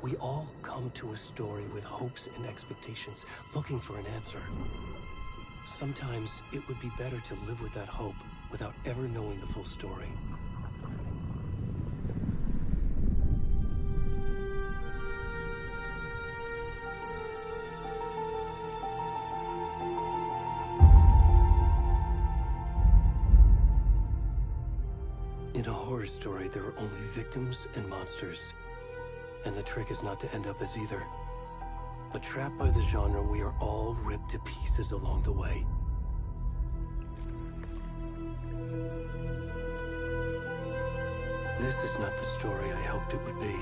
We all come to a story with hopes and expectations, looking for an answer. Sometimes it would be better to live with that hope without ever knowing the full story. In a horror story, there are only victims and monsters. And the trick is not to end up as either. But trapped by the genre, we are all ripped to pieces along the way. This is not the story I hoped it would be.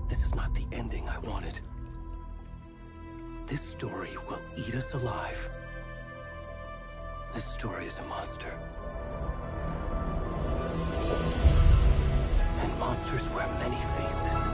This is not the ending I wanted. This story will eat us alive. This story is a monster. And monsters wear many faces.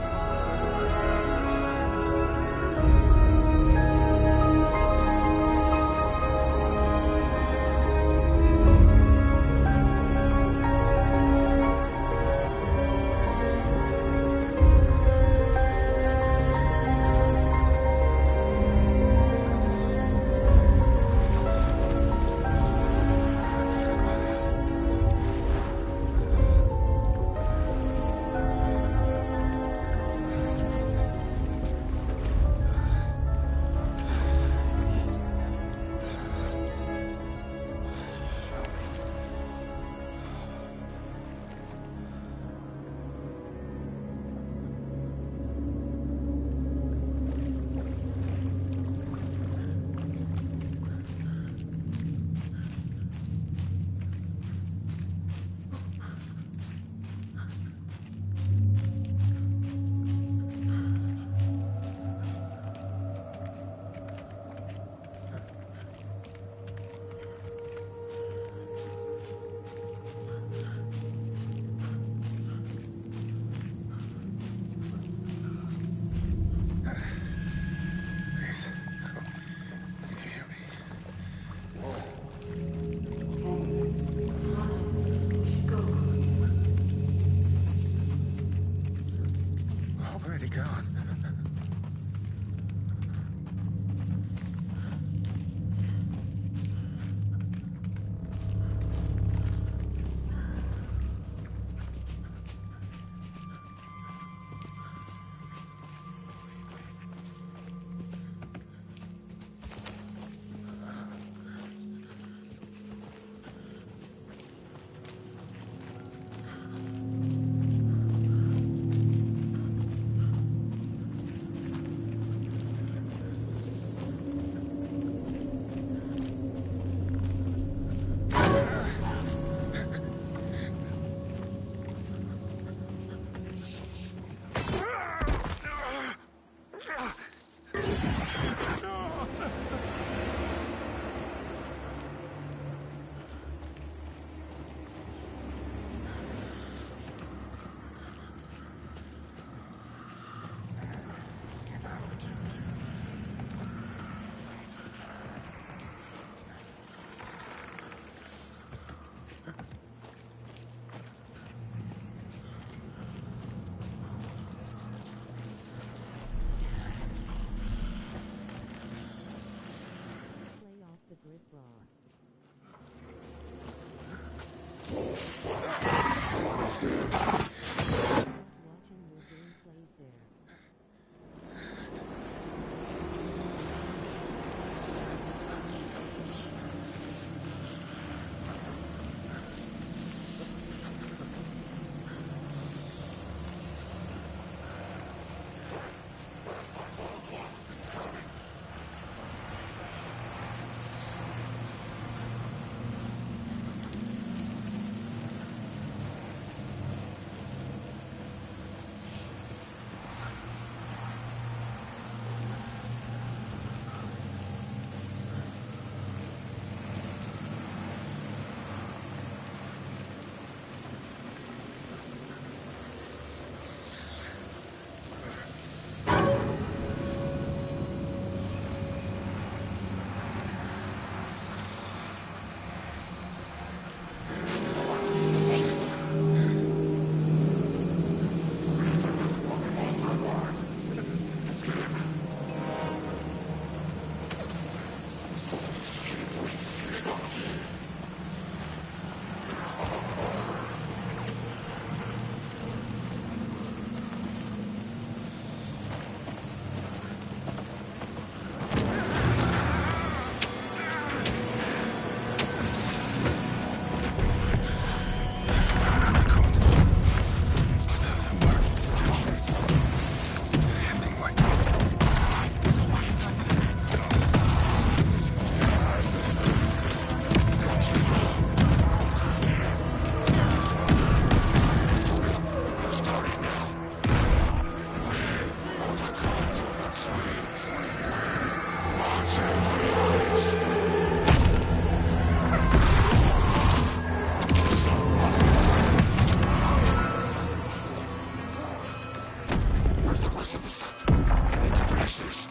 the rest of the stuff. I need to finish this.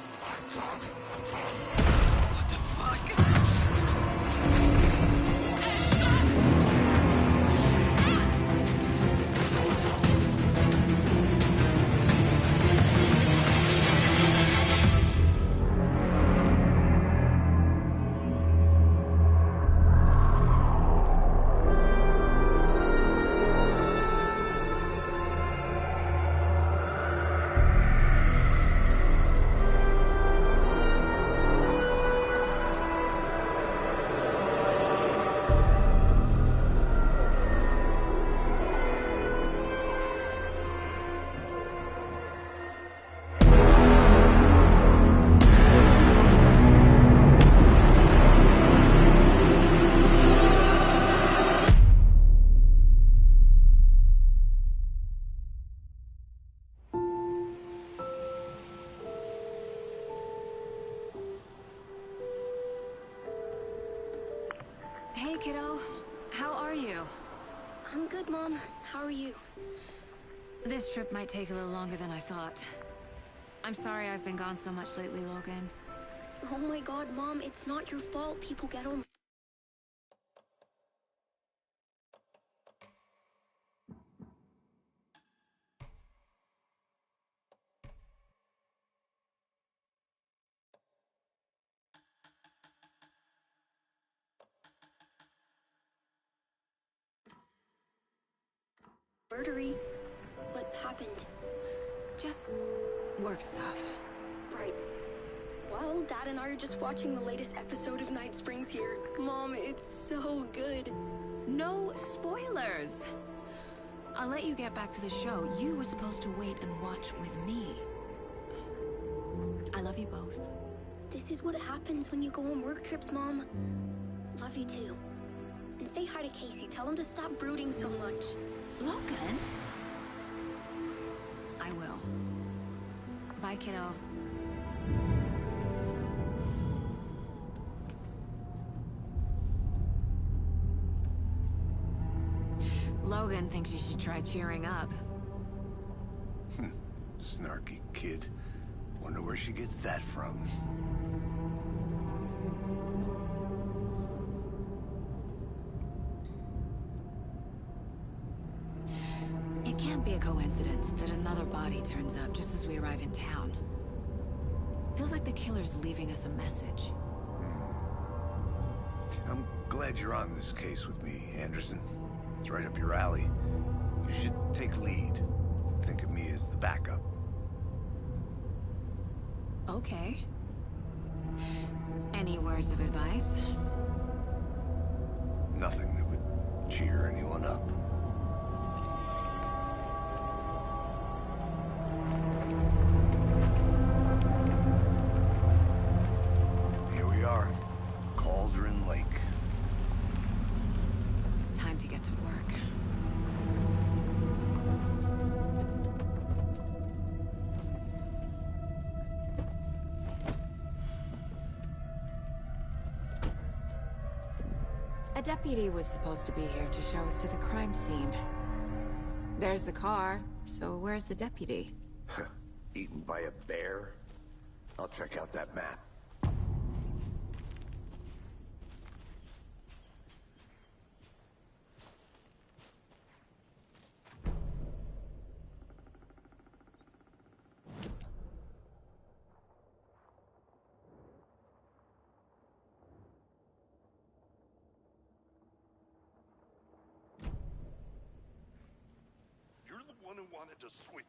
What the fuck? Hey, kiddo. How are you? I'm good, Mom. How are you? This trip might take a little longer than I thought. I'm sorry I've been gone so much lately, Logan. Oh my god, Mom, it's not your fault people get home. Murdery. What happened? Just work stuff. Right. Well, Dad and I are just watching the latest episode of Night Springs here. Mom, it's so good. No spoilers! I'll let you get back to the show. You were supposed to wait and watch with me. I love you both. This is what happens when you go on work trips, Mom. Love you too. And say hi to Casey. Tell him to stop brooding so much. Logan? I will. Bye, kiddo. Logan thinks you should try cheering up. Snarky kid. Wonder where she gets that from. It can't be a coincidence that another body turns up just as we arrive in town. Feels like the killer's leaving us a message. I'm glad you're on this case with me, Anderson. It's right up your alley. You should take lead. Think of me as the backup. Okay. Any words of advice? Nothing that would cheer anyone up. Here we are. Cauldron Lake. Time to get to work. A deputy was supposed to be here to show us to the crime scene. There's the car, so where's the deputy? Eaten by a bear? I'll check out that map.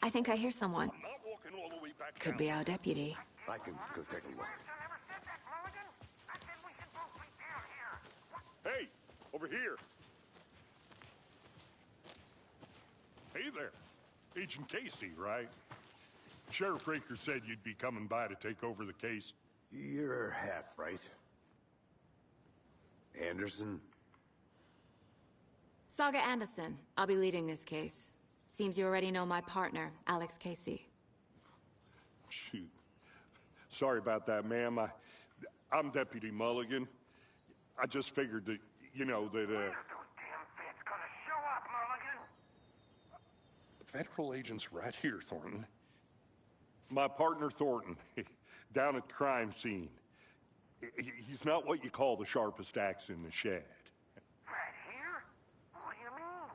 I think I hear someone. Could be our deputy. I can go take a look. Hey, over here. Hey there. Agent Casey, right? Sheriff Raker said you'd be coming by to take over the case. You're half right. Anderson? Saga Anderson. I'll be leading this case. Seems you already know my partner, Alex Casey. Shoot. Sorry about that, ma'am. I'm Deputy Mulligan. I just figured that, you know, that, Federal agents right here, Thornton. My partner Thornton, down at the crime scene. He's not what you call the sharpest axe in the shed. Right here? What do you mean?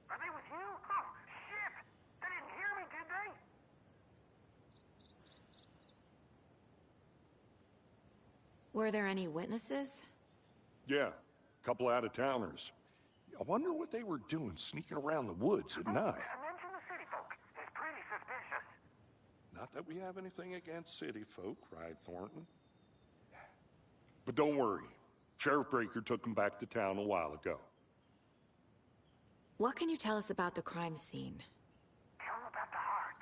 Are they with you? Oh, shit! They didn't hear me, did they? Were there any witnesses? Yeah, a couple out-of-towners. I wonder what they were doing sneaking around the woods at night. Mention the city folk. It's pretty suspicious. Not that we have anything against city folk, right, Thornton? But don't worry. Sheriff Breaker took them back to town a while ago. What can you tell us about the crime scene? Tell them about the heart.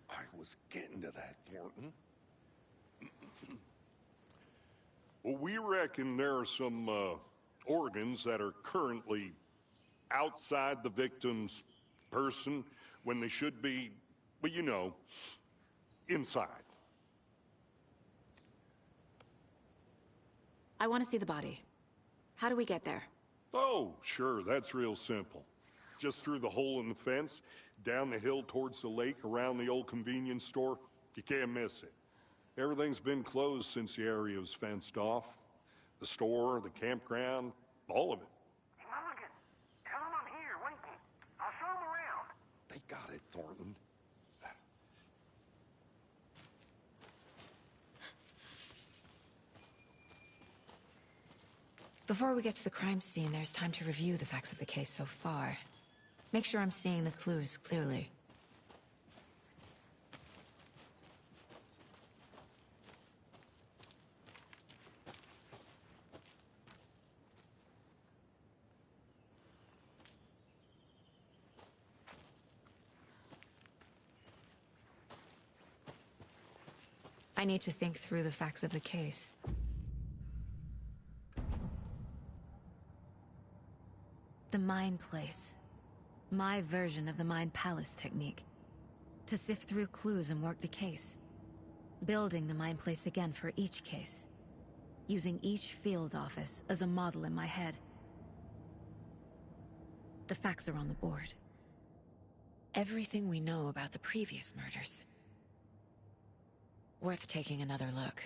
I was getting to that, Thornton. Well, we reckon there are some organs that are currently outside the victim's person when they should be, well, you know, inside. I want to see the body. How do we get there? Oh, sure, that's real simple. Just through the hole in the fence, down the hill towards the lake, around the old convenience store. You can't miss it. Everything's been closed since the area was fenced off. The store, the campground, all of it. Hey, Mulligan, tell them I'm here, waiting. I'll show them around. They got it, Thornton. Before we get to the crime scene, there's time to review the facts of the case so far. Make sure I'm seeing the clues clearly. I need to think through the facts of the case. The Mind Place. My version of the Mind Palace technique. To sift through clues and work the case. Building the Mind Place again for each case. Using each field office as a model in my head. The facts are on the board. Everything we know about the previous murders. Worth taking another look.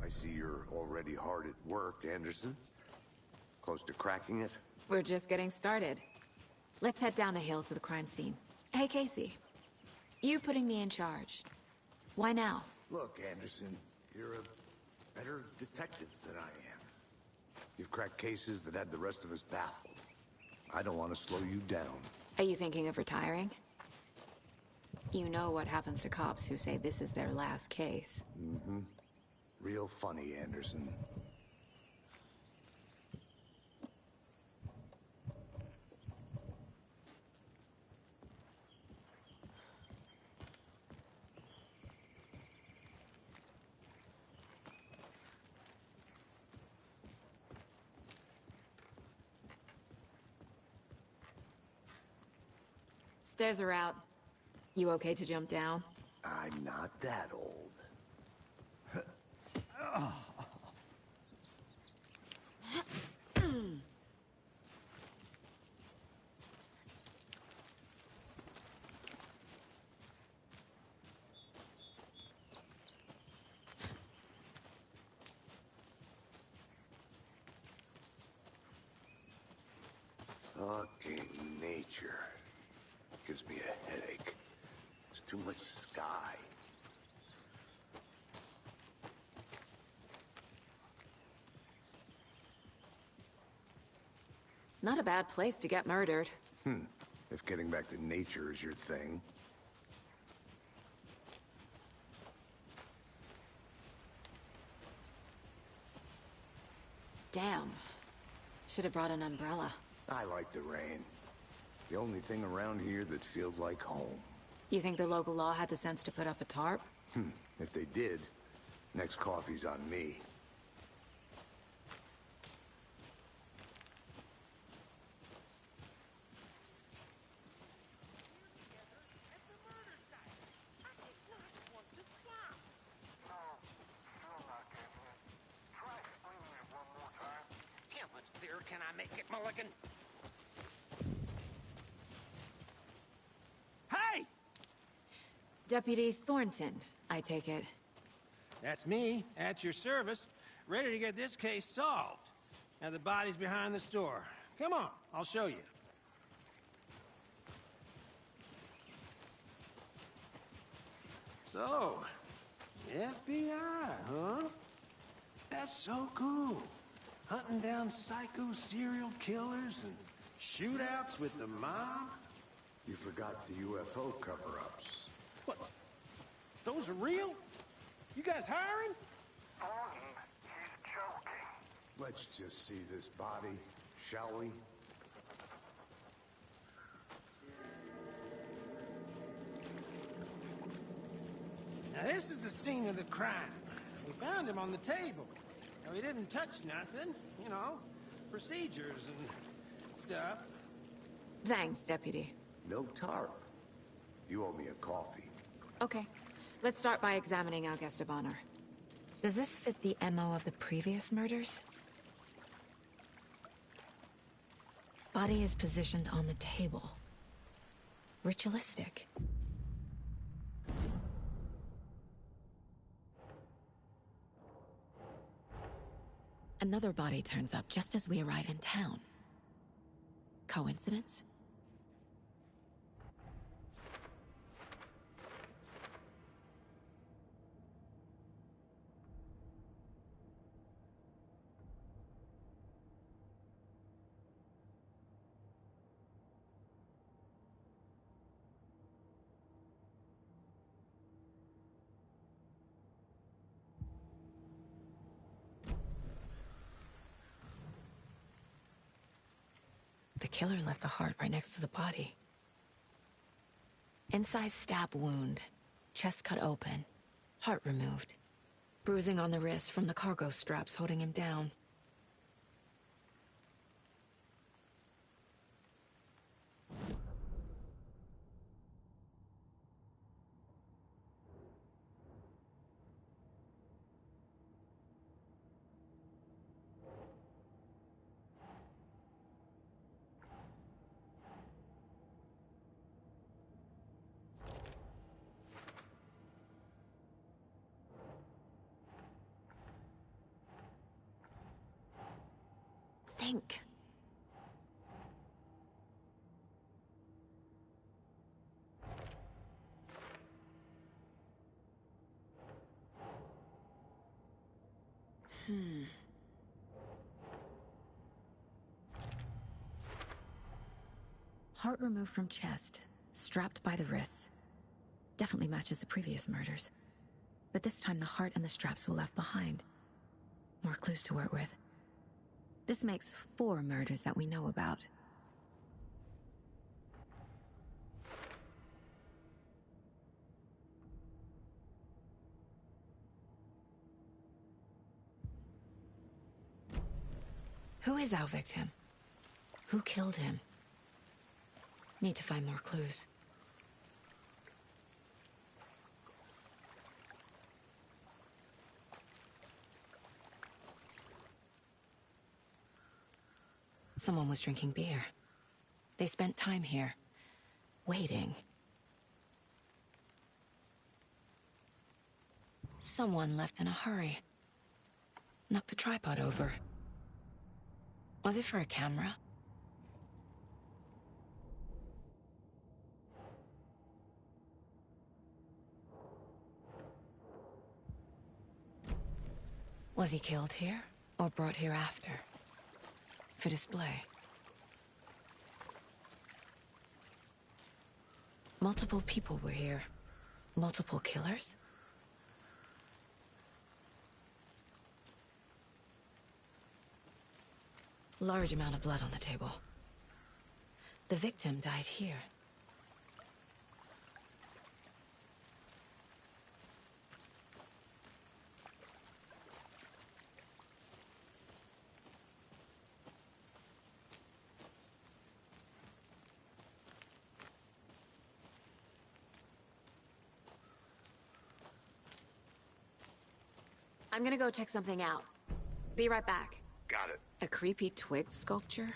I see you're already hard at work, Anderson. Close to cracking it? We're just getting started. Let's head down the hill to the crime scene. Hey, Casey. You putting me in charge. Why now? Look, Anderson, you're a better detective than I am. You've cracked cases that had the rest of us baffled. I don't want to slow you down. Are you thinking of retiring? You know what happens to cops who say this is their last case. Mm-hmm. Real funny, Anderson. Stairs are out. You okay to jump down? I'm not that old. Fucking nature. Gives me a headache. There's too much sky. Not a bad place to get murdered. If getting back to nature is your thing. Damn. Should have brought an umbrella. I like the rain. The only thing around here that feels like home. You think the local law had the sense to put up a tarp? If they did, next coffee's on me. make it, Mulligan. Hey! Deputy Thornton, I take it. That's me, at your service, ready to get this case solved. Now the body's behind the store. Come on, I'll show you. So, FBI, huh? That's so cool. Hunting down psycho serial killers and shootouts with the mob? You forgot the UFO cover-ups. What? Those are real? You guys hiring? Thornton, he's joking. Let's just see this body, shall we? Now this is the scene of the crime. We found him on the table. Now he didn't touch nothing, you know, procedures and stuff. Thanks, Deputy. No tarp. You owe me a coffee. Okay, let's start by examining our guest of honor. Does this fit the MO of the previous murders? Body is positioned on the table. Ritualistic. Another body turns up just as we arrive in town. Coincidence? The killer left the heart right next to the body. Inside stab wound, chest cut open, heart removed. Bruising on the wrist from the cargo straps holding him down. Think. Heart removed from chest, strapped by the wrists. Definitely matches the previous murders. But this time the heart and the straps were left behind. More clues to work with. This makes 4 murders that we know about. Who is our victim? Who killed him? Need to find more clues. Someone was drinking beer. They spent time here, waiting. Someone left in a hurry. Knocked the tripod over. Was it for a camera? Was he killed here, or brought here after? For display. Multiple people were here. Multiple killers? Large amount of blood on the table. The victim died here. I'm gonna go check something out. Be right back. Got it. A creepy twig sculpture?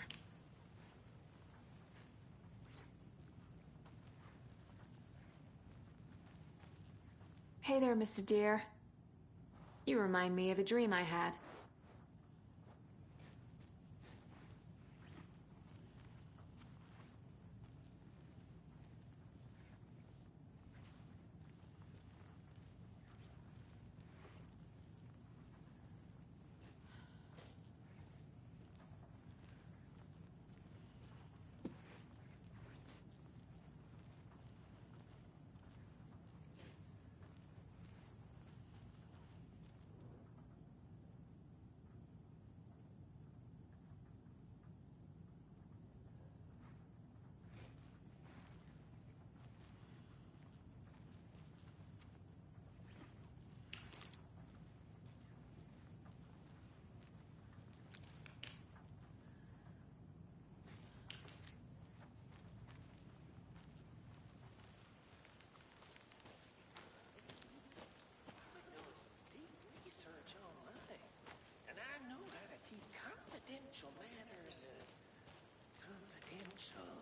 Hey there, Mr. Deer. You remind me of a dream I had. Research online, and I know how to keep confidential matters confidential.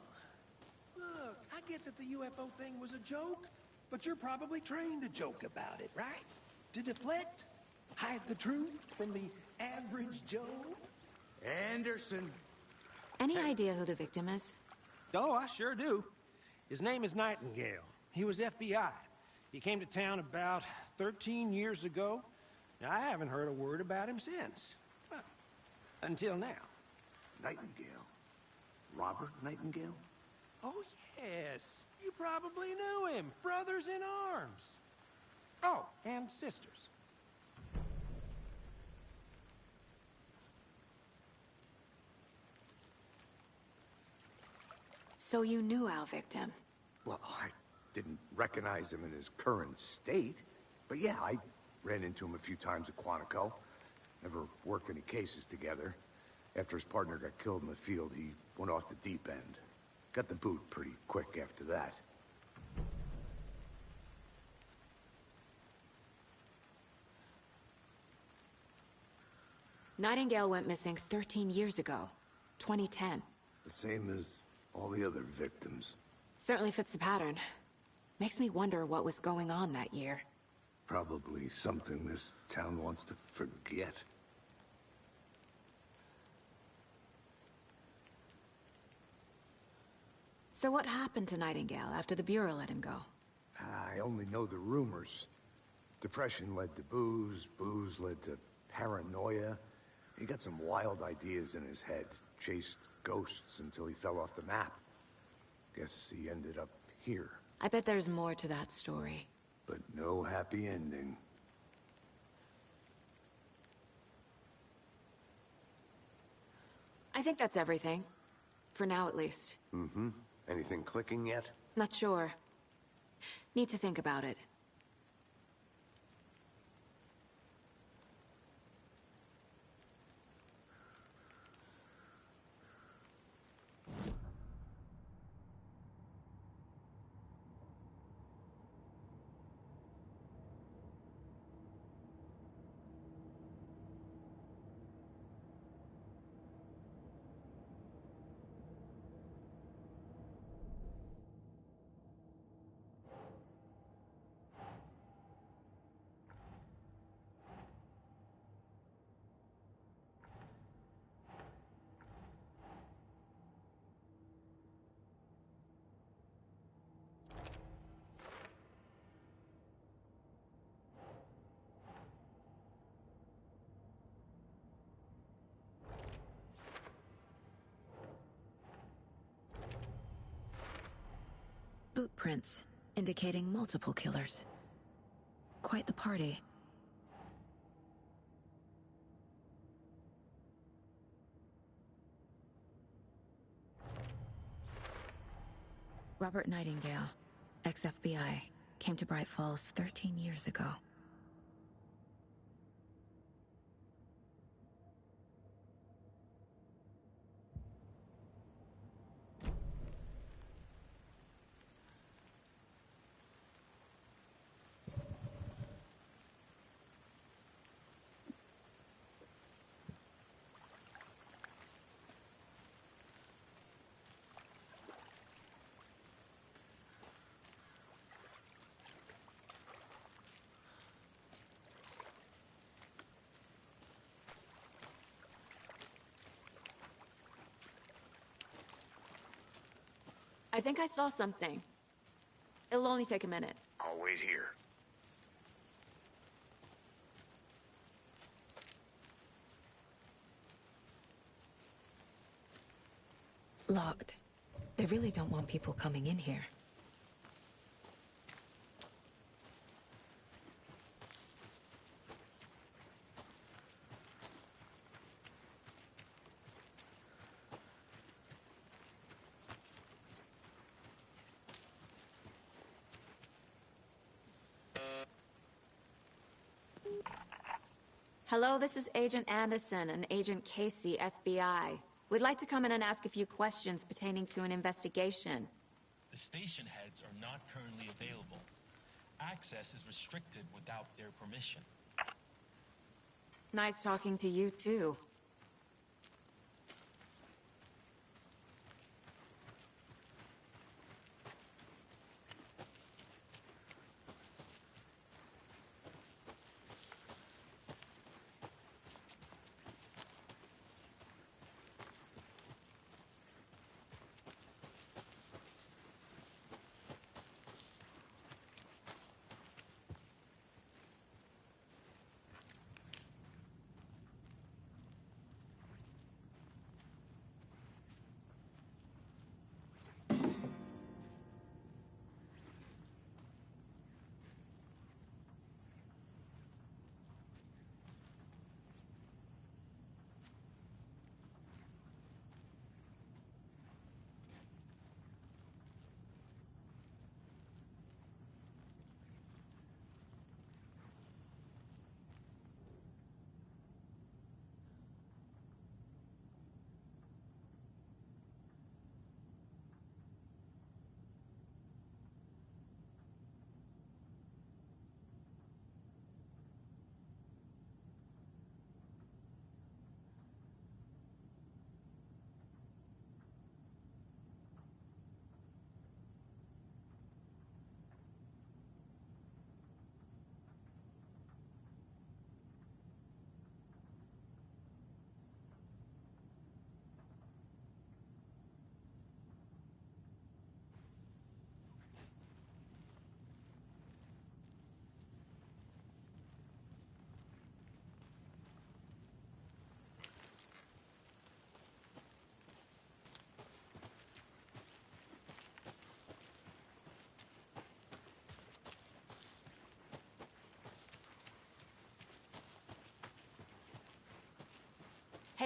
Look, I get that the UFO thing was a joke, but you're probably trained to joke about it, right? To deflect, hide the truth from the average Joe. Anderson. Any idea who the victim is? Oh, I sure do. His name is Nightingale. He was FBI. He came to town about 13 years ago. Now, I haven't heard a word about him since. Well, until now. Nightingale? Robert Nightingale? Oh, yes. You probably knew him. Brothers in arms. Oh, and sisters. So you knew our victim? Well, I didn't recognize him in his current state. But yeah, I ran into him a few times at Quantico. Never worked any cases together. After his partner got killed in the field, he went off the deep end. Got the boot pretty quick after that. Nightingale went missing 13 years ago, 2010. The same as all the other victims. Certainly fits the pattern. Makes me wonder what was going on that year. Probably something this town wants to forget. So what happened to Nightingale after the Bureau let him go? I only know the rumors. Depression led to booze, booze led to paranoia. He got some wild ideas in his head, chased ghosts until he fell off the map. Guess he ended up here. I bet there's more to that story. But no happy ending. I think that's everything. For now, at least. Mm-hmm. Anything clicking yet? Not sure. Need to think about it. Boot prints, indicating multiple killers. Quite the party. Robert Nightingale, ex-FBI, came to Bright Falls 13 years ago. I think I saw something. It'll only take a minute. I'll wait here. Locked. They really don't want people coming in here. Hello, this is Agent Anderson and Agent Casey, FBI. We'd like to come in and ask a few questions pertaining to an investigation. The station heads are not currently available. Access is restricted without their permission. Nice talking to you, too.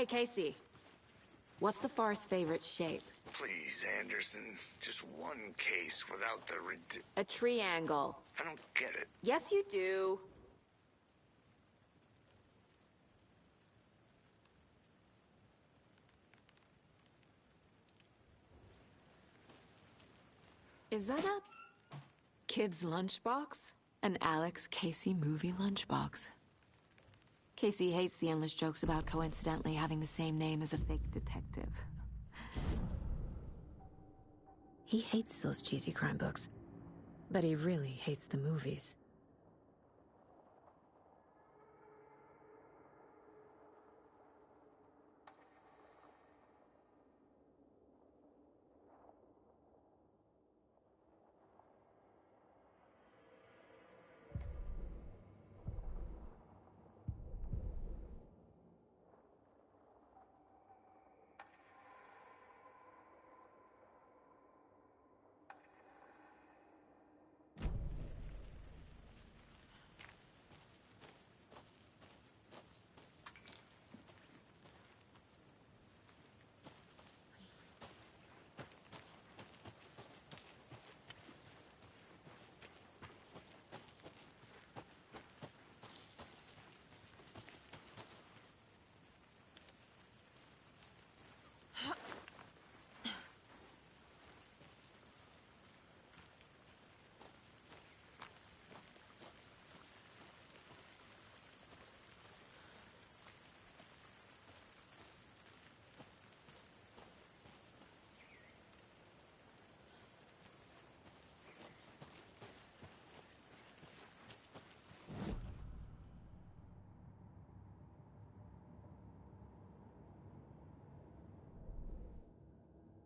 Hey, Casey. What's the far's favorite shape? Please, Anderson. Just one case without the A triangle. I don't get it. Yes, you do. Is that a kid's lunchbox? An Alex Casey movie lunchbox. Casey hates the endless jokes about coincidentally having the same name as a fake detective. He hates those cheesy crime books, but he really hates the movies.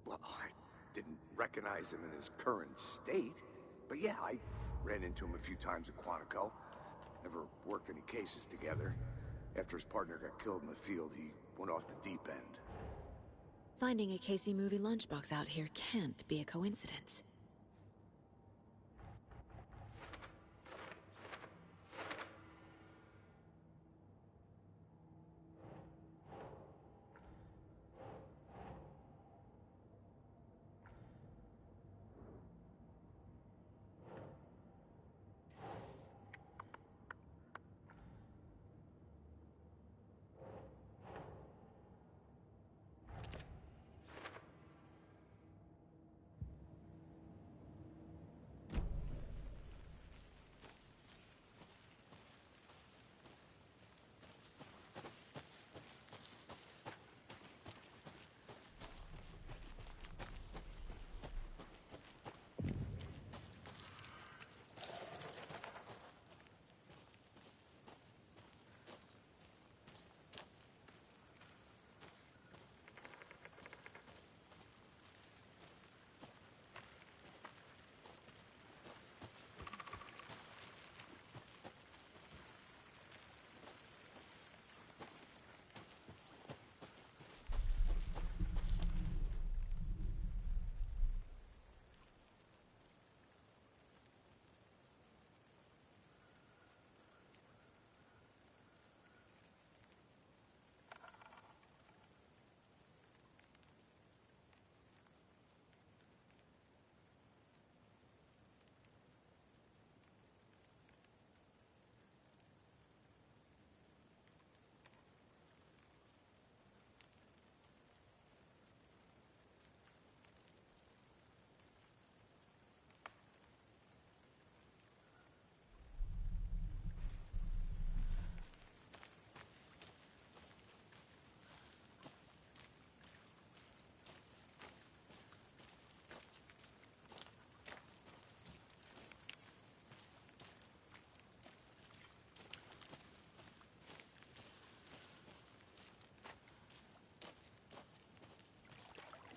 Well, I didn't recognize him in his current state, but yeah, I ran into him a few times at Quantico. Never worked any cases together. After his partner got killed in the field, he went off the deep end. Finding a Casey movie lunchbox out here can't be a coincidence.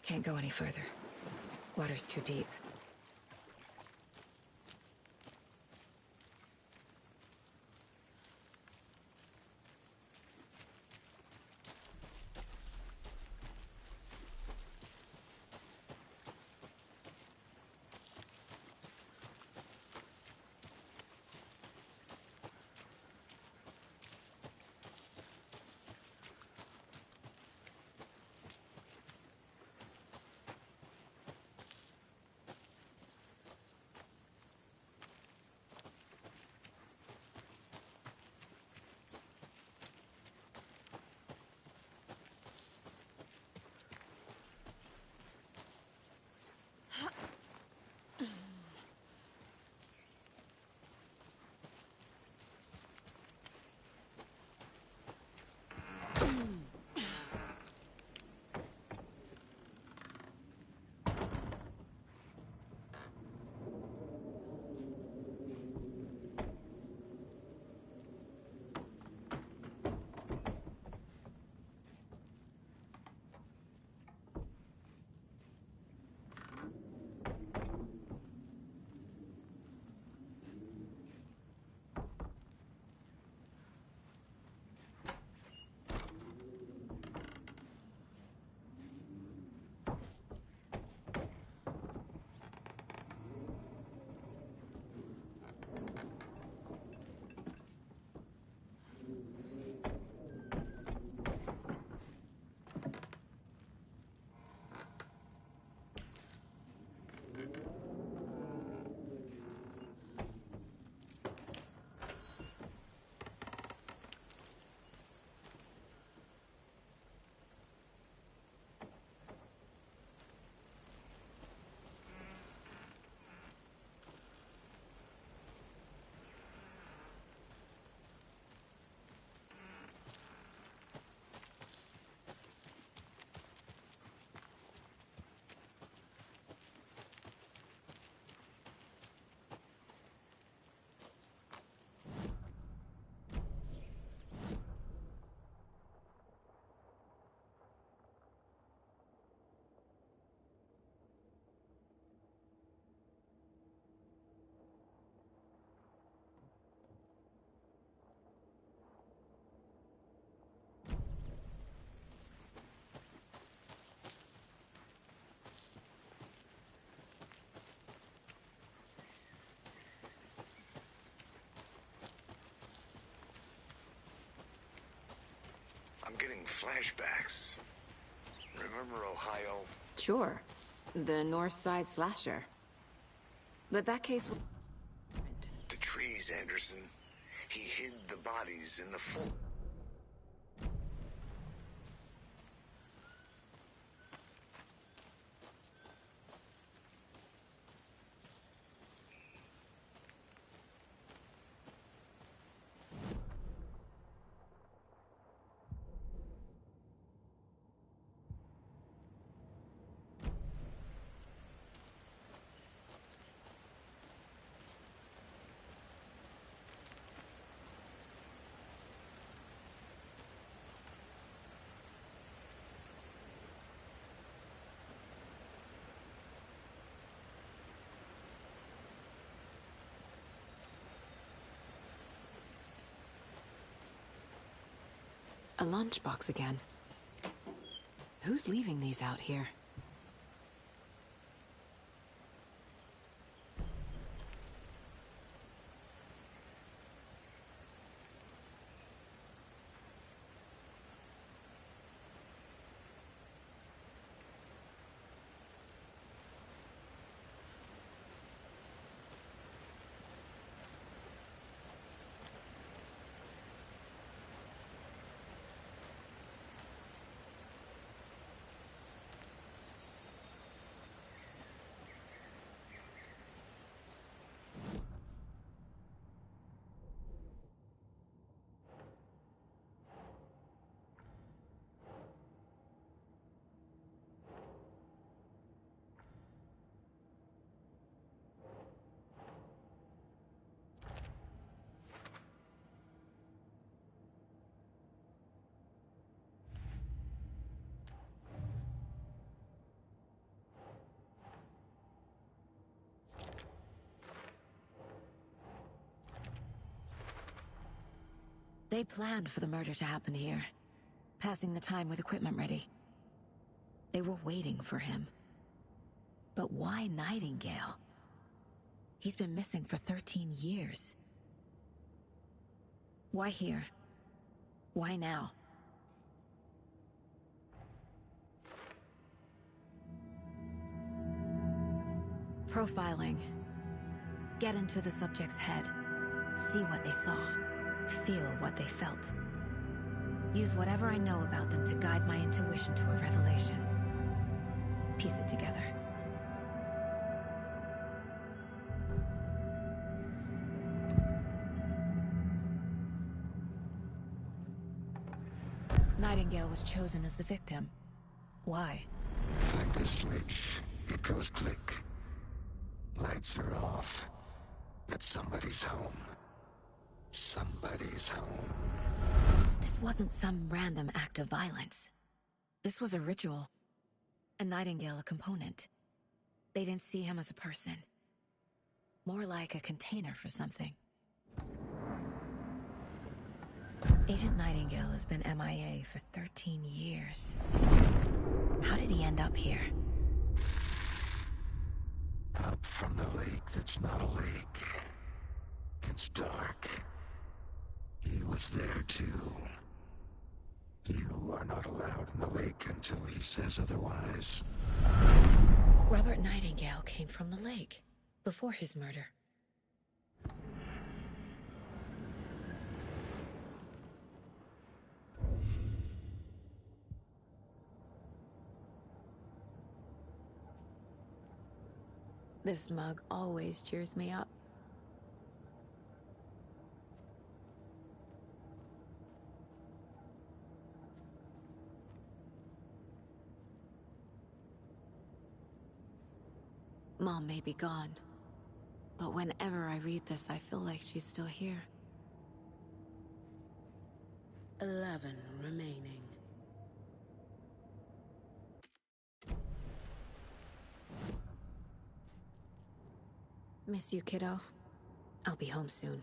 Can't go any further. Water's too deep. flashbacks. Remember Ohio? Sure. The North Side slasher. But that case was different. The trees, Anderson. He hid the bodies in the forest. A lunchbox again. Who's leaving these out here? They planned for the murder to happen here, passing the time with equipment ready. They were waiting for him. But why Nightingale? He's been missing for 13 years. Why here? Why now? Profiling. Get into the subject's head. See what they saw. Feel what they felt. Use whatever I know about them to guide my intuition to a revelation. Piece it together. Nightingale was chosen as the victim. Why? Flick the switch. It goes click. Lights are off. But somebody's home. Somebody's home. This wasn't some random act of violence. This was a ritual. And Nightingale a component. They didn't see him as a person. More like a container for something. Agent Nightingale has been MIA for 13 years. How did he end up here? Up from the lake that's not a lake. It's dark. He was there too. You are not allowed in the lake until he says otherwise. Robert Nightingale came from the lake, before his murder. This mug always cheers me up. Mom may be gone, but whenever I read this, I feel like she's still here. 11 remaining. Miss you, kiddo. I'll be home soon.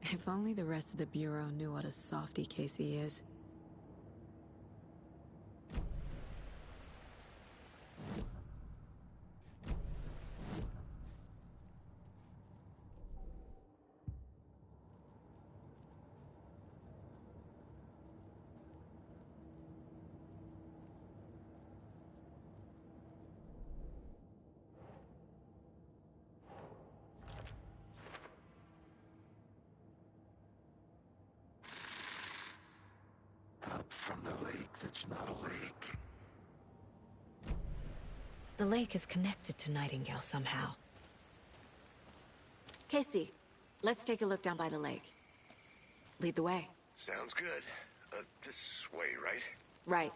If only the rest of the Bureau knew what a softy Casey is. that's not a lake. The lake is connected to Nightingale somehow. Casey, let's take a look down by the lake. Lead the way. Sounds good. This way, right? Right.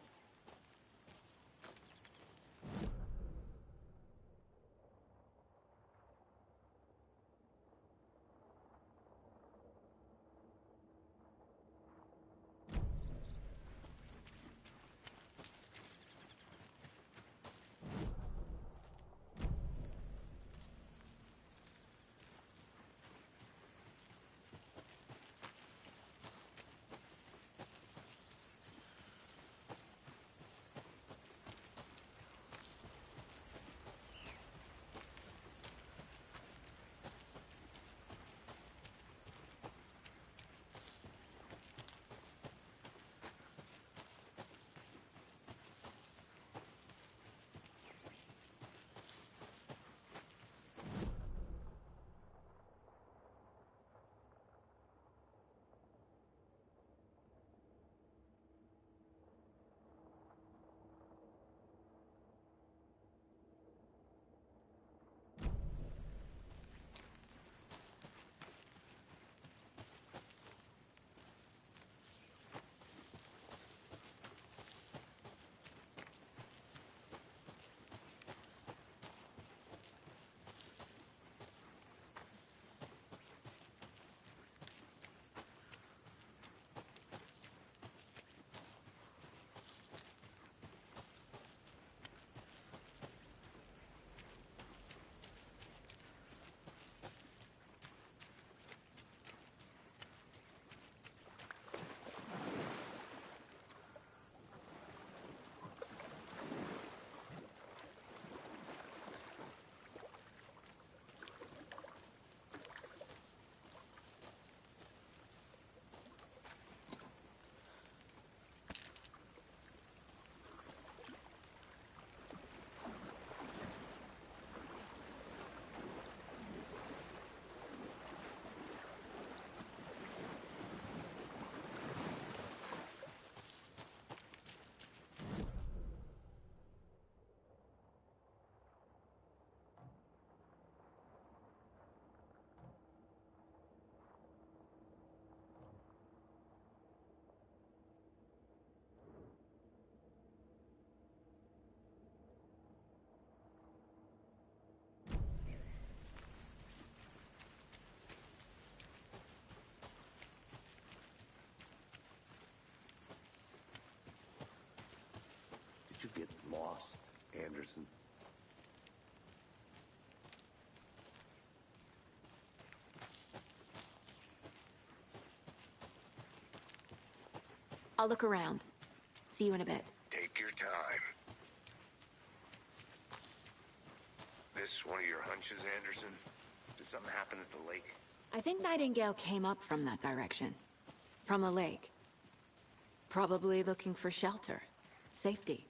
Did you get lost, Anderson? I'll look around. See you in a bit. Take your time. This one of your hunches, Anderson? Did something happen at the lake? I think Nightingale came up from that direction. From the lake. Probably looking for shelter. Safety.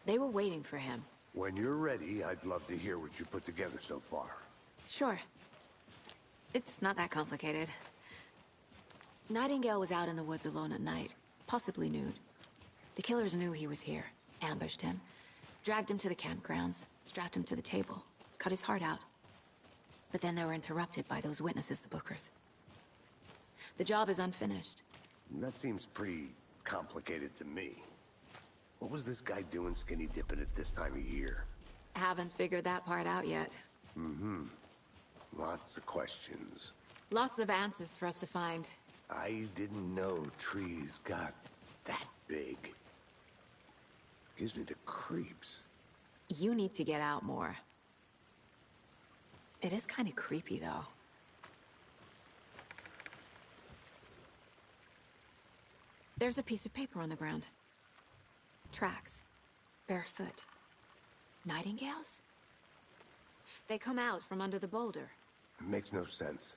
They were waiting for him. When you're ready, I'd love to hear what you put together so far. Sure. It's not that complicated. Nightingale was out in the woods alone at night, possibly nude. The killers knew he was here, ambushed him, dragged him to the campgrounds, strapped him to the table, cut his heart out. But then they were interrupted by those witnesses, the Bookers. The job is unfinished. That seems pretty complicated to me. What was this guy doing skinny dipping at this time of year? Haven't figured that part out yet. Mm-hmm. Lots of questions. Lots of answers for us to find. I didn't know trees got that big. Gives me the creeps. You need to get out more. It is kind of creepy, though. There's a piece of paper on the ground. Tracks. Barefoot. Nightingales? They come out from under the boulder. It makes no sense.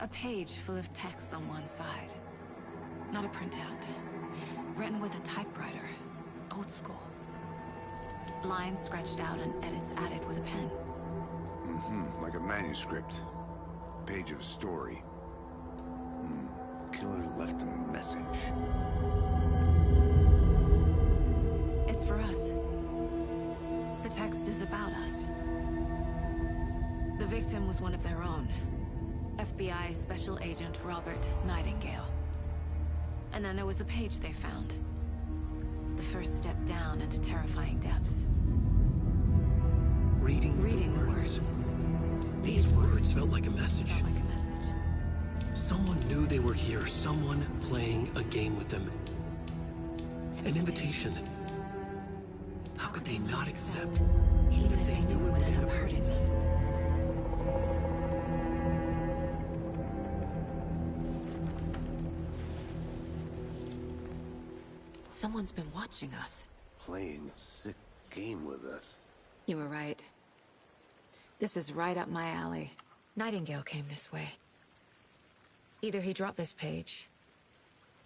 A page full of text on one side. Not a printout. Written with a typewriter. Old school. Lines scratched out and edits added with a pen. Like a manuscript. Page of a story. The killer left a message. It's for us. The text is about us. The victim was one of their own. FBI Special Agent Robert Nightingale. And then there was the page they found. The first step down into terrifying depths. Reading the words. These words felt like a message. Someone knew they were here. Someone playing a game with them. An invitation. How could they not accept, even if they knew it would end up hurting them? Someone's been watching us. Playing a sick game with us. You were right. This is right up my alley. Nightingale came this way. Either he dropped this page,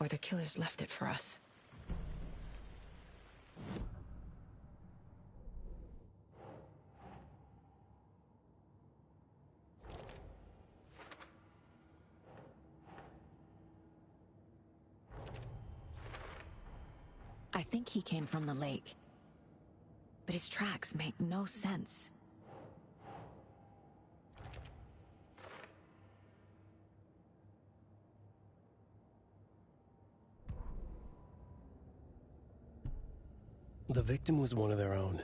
or the killers left it for us. I think he came from the lake. But his tracks make no sense. The victim was one of their own.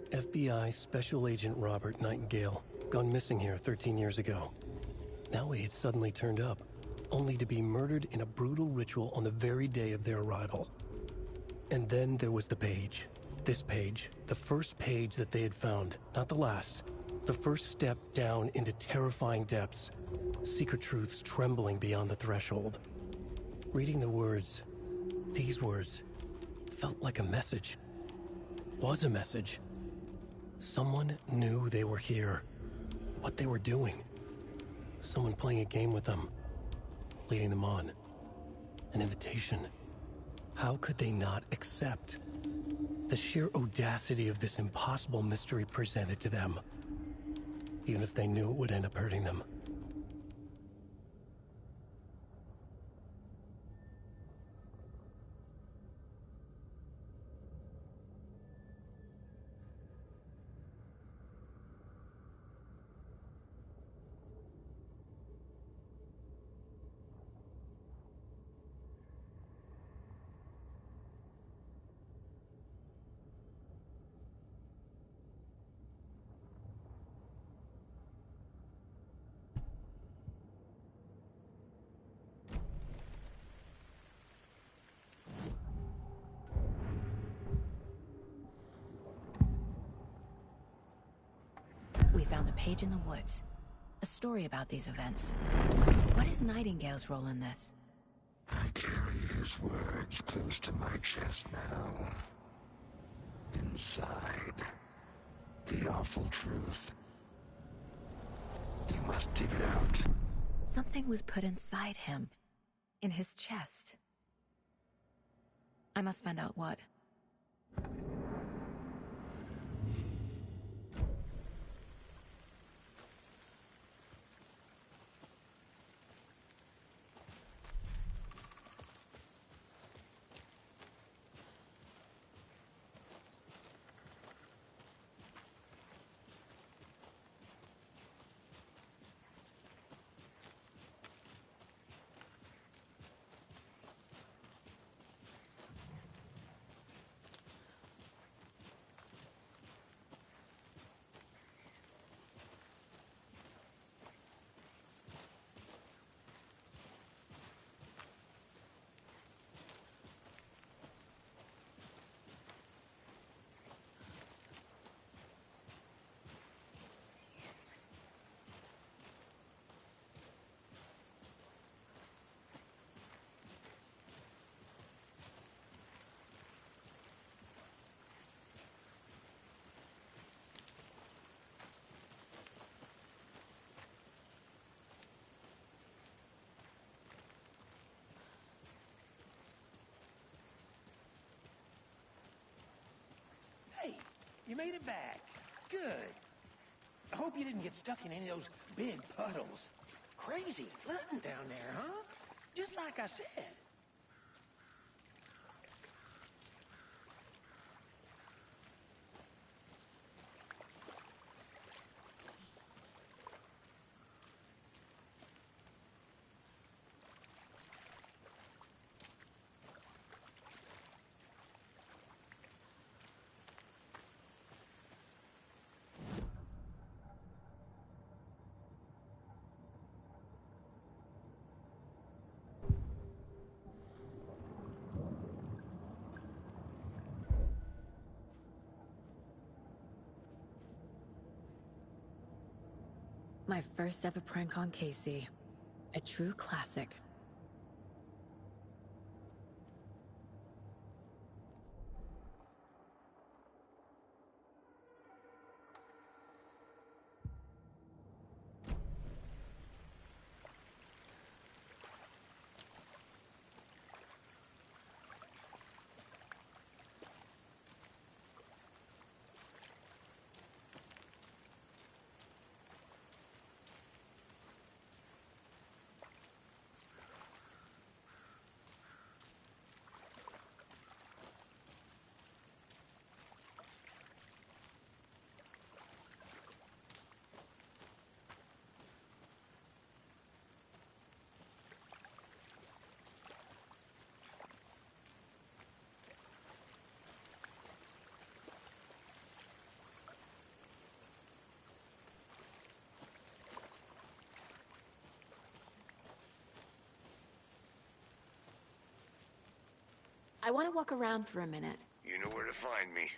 FBI Special Agent Robert Nightingale, gone missing here 13 years ago. Now he had suddenly turned up, only to be murdered in a brutal ritual on the very day of their arrival. And then there was the page. This page, the first page that they had found, not the last. The first step down into terrifying depths. Secret truths trembling beyond the threshold. Reading the words, these words, felt like a message. Was a message. Someone knew they were here. What they were doing. Someone playing a game with them. Leading them on. An invitation. How could they not accept? The sheer audacity of this impossible mystery presented to them. Even if they knew it would end up hurting them. We found a page in the woods. A story about these events. What is Nightingale's role in this? I carry his words close to my chest now. Inside, the awful truth. You must dig it out. Something was put inside him. In his chest. I must find out what. You made it back. Good. I hope you didn't get stuck in any of those big puddles. Crazy flooding down there, huh? Just like I said. My first ever prank on Casey. A true classic. I want to walk around for a minute. You know where to find me.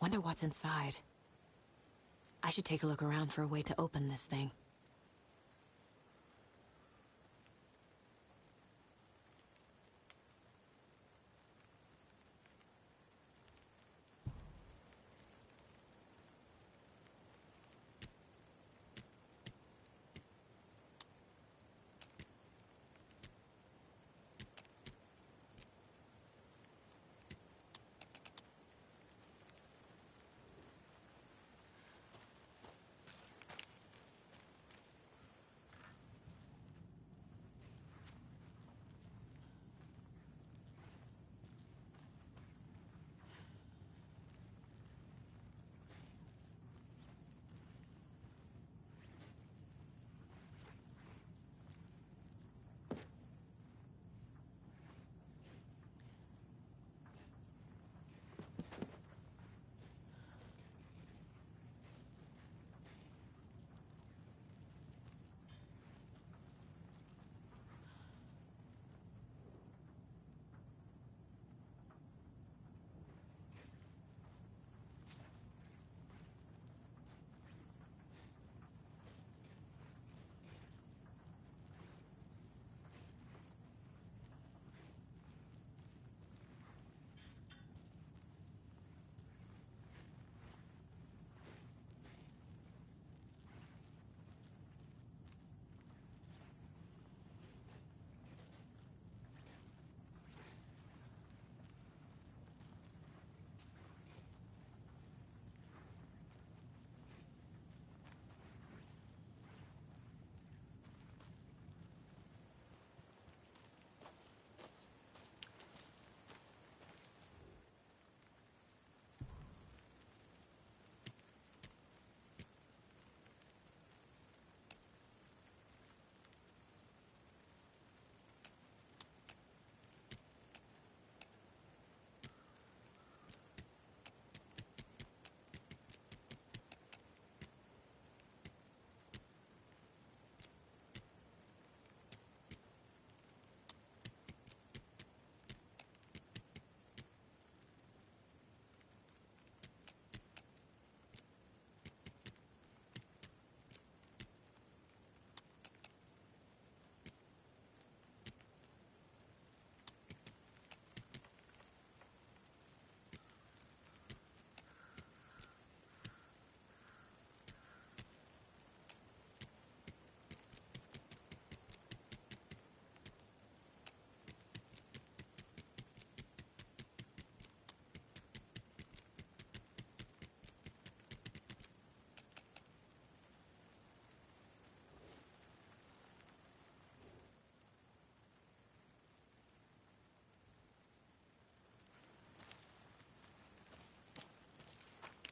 Wonder what's inside. I should take a look around for a way to open this thing.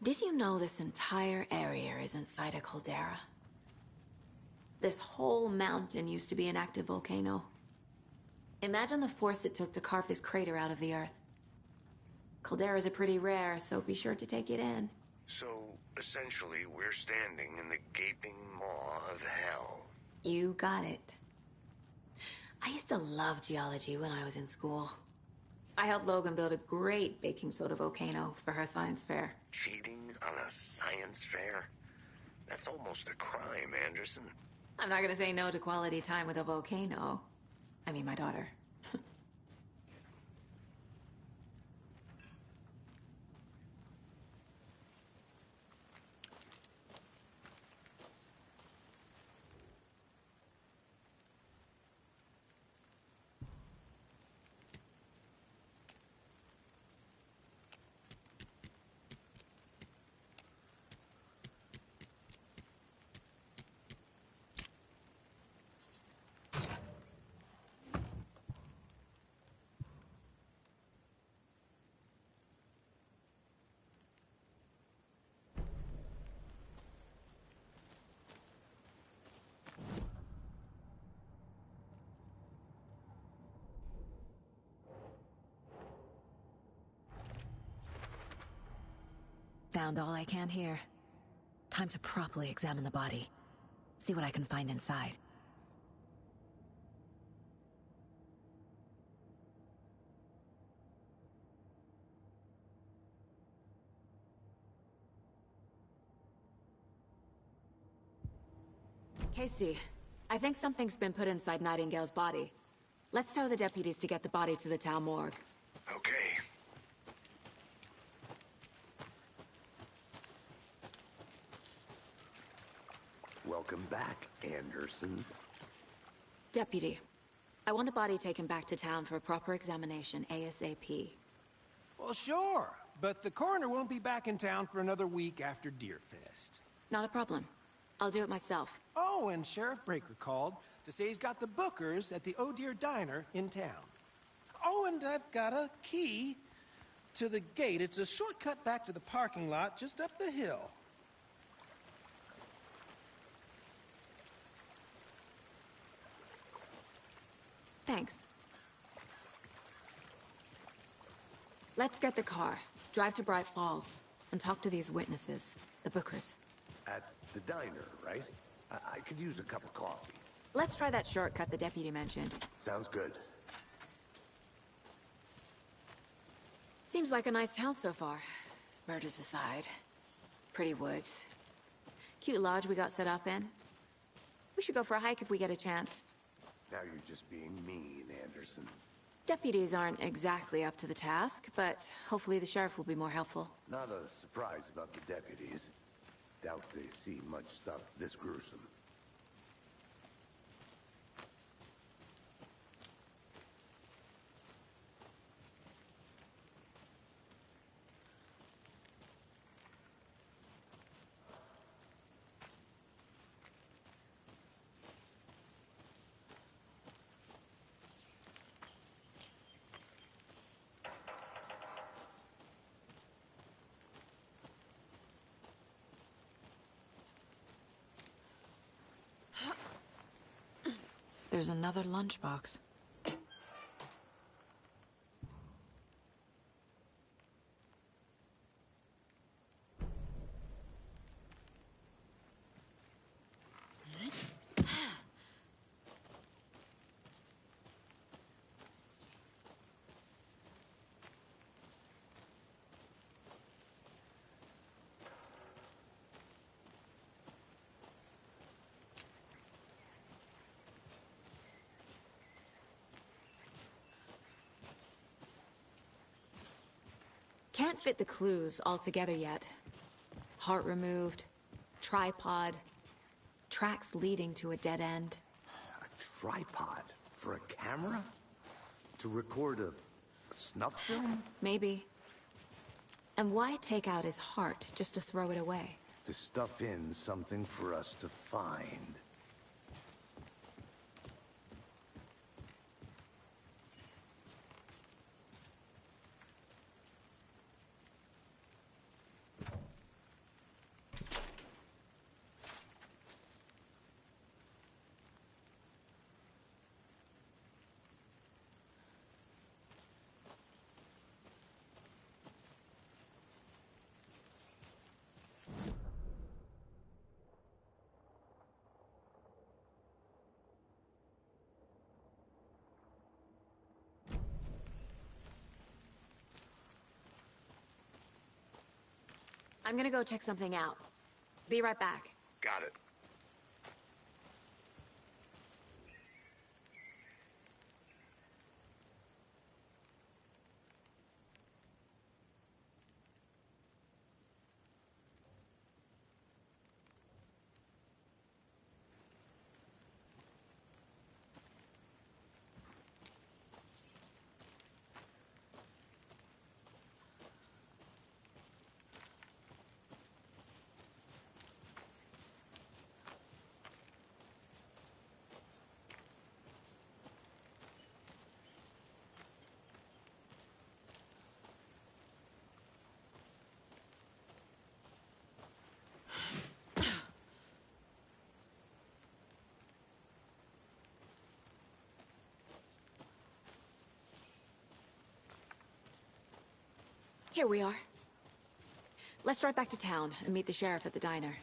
Did you know this entire area is inside a caldera? This whole mountain used to be an active volcano. Imagine the force it took to carve this crater out of the earth. Calderas are pretty rare, so be sure to take it in. So, essentially, we're standing in the gaping maw of hell. You got it. I used to love geology when I was in school. I helped Logan build a great baking soda volcano for her science fair. Cheating on a science fair? That's almost a crime, Anderson. I'm not gonna say no to quality time with a volcano. I mean, my daughter. Found all I can here. Time to properly examine the body. See what I can find inside. Casey, I think something's been put inside Nightingale's body. Let's tell the deputies to get the body to the town morgue. Okay. Welcome back, Anderson. Deputy, I want the body taken back to town for a proper examination ASAP. Well, sure, but the coroner won't be back in town for another week after Deerfest. Not a problem. I'll do it myself. Oh, and Sheriff Breaker called to say he's got the Bookers at the Oh Deer Diner in town. Oh, and I've got a key to the gate. It's a shortcut back to the parking lot just up the hill. Thanks. Let's get the car, drive to Bright Falls, and talk to these witnesses, the Bookers. At the diner, right? I could use a cup of coffee. Let's try that shortcut the deputy mentioned. Sounds good. Seems like a nice town so far. Murders aside. Pretty woods. Cute lodge we got set up in. We should go for a hike if we get a chance. Now you're just being mean, Anderson. Deputies aren't exactly up to the task, but hopefully the sheriff will be more helpful. Not a surprise about the deputies. Doubt they see much stuff this gruesome. There's another lunchbox. Can't fit the clues all together yet. Heart removed, tripod, tracks leading to a dead end. A tripod? For a camera? To record a snuff film? Maybe. And why take out his heart just to throw it away? To stuff in something for us to find. I'm gonna go check something out. Be right back. Got it. Here we are. Let's drive back to town and meet the sheriff at the diner.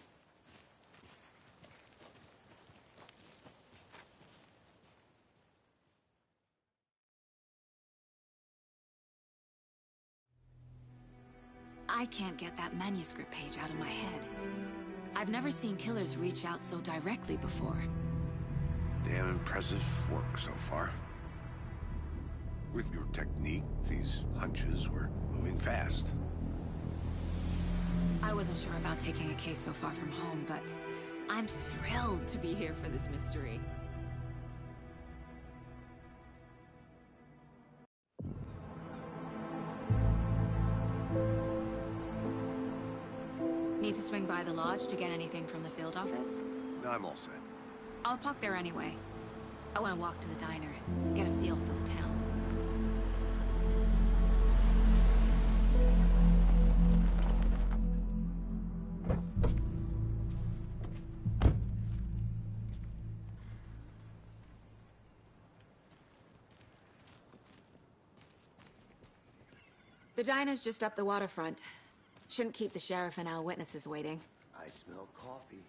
I can't get that manuscript page out of my head. I've never seen killers reach out so directly before. Damn impressive work so far. With your technique, these hunches were moving fast. I wasn't sure about taking a case so far from home, but I'm thrilled to be here for this mystery. Need to swing by the lodge to get anything from the field office? No, I'm all set. I'll park there anyway. I want to walk to the diner, get a feel for the town. The diner's just up the waterfront. Shouldn't keep the sheriff and our witnesses waiting. I smell coffee.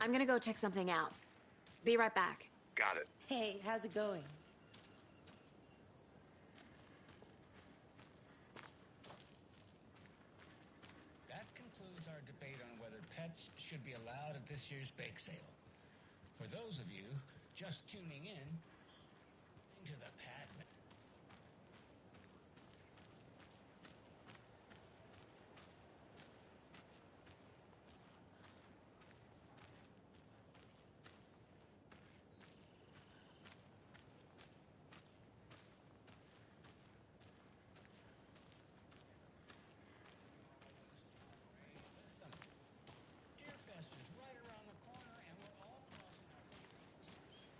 I'm gonna go check something out. Be right back. Got it. Hey, how's it going? That concludes our debate on whether pets should be allowed at this year's bake sale. For those of you just tuning in, into the pad. Deerfest is right around the corner, and we're all crossing our fingers.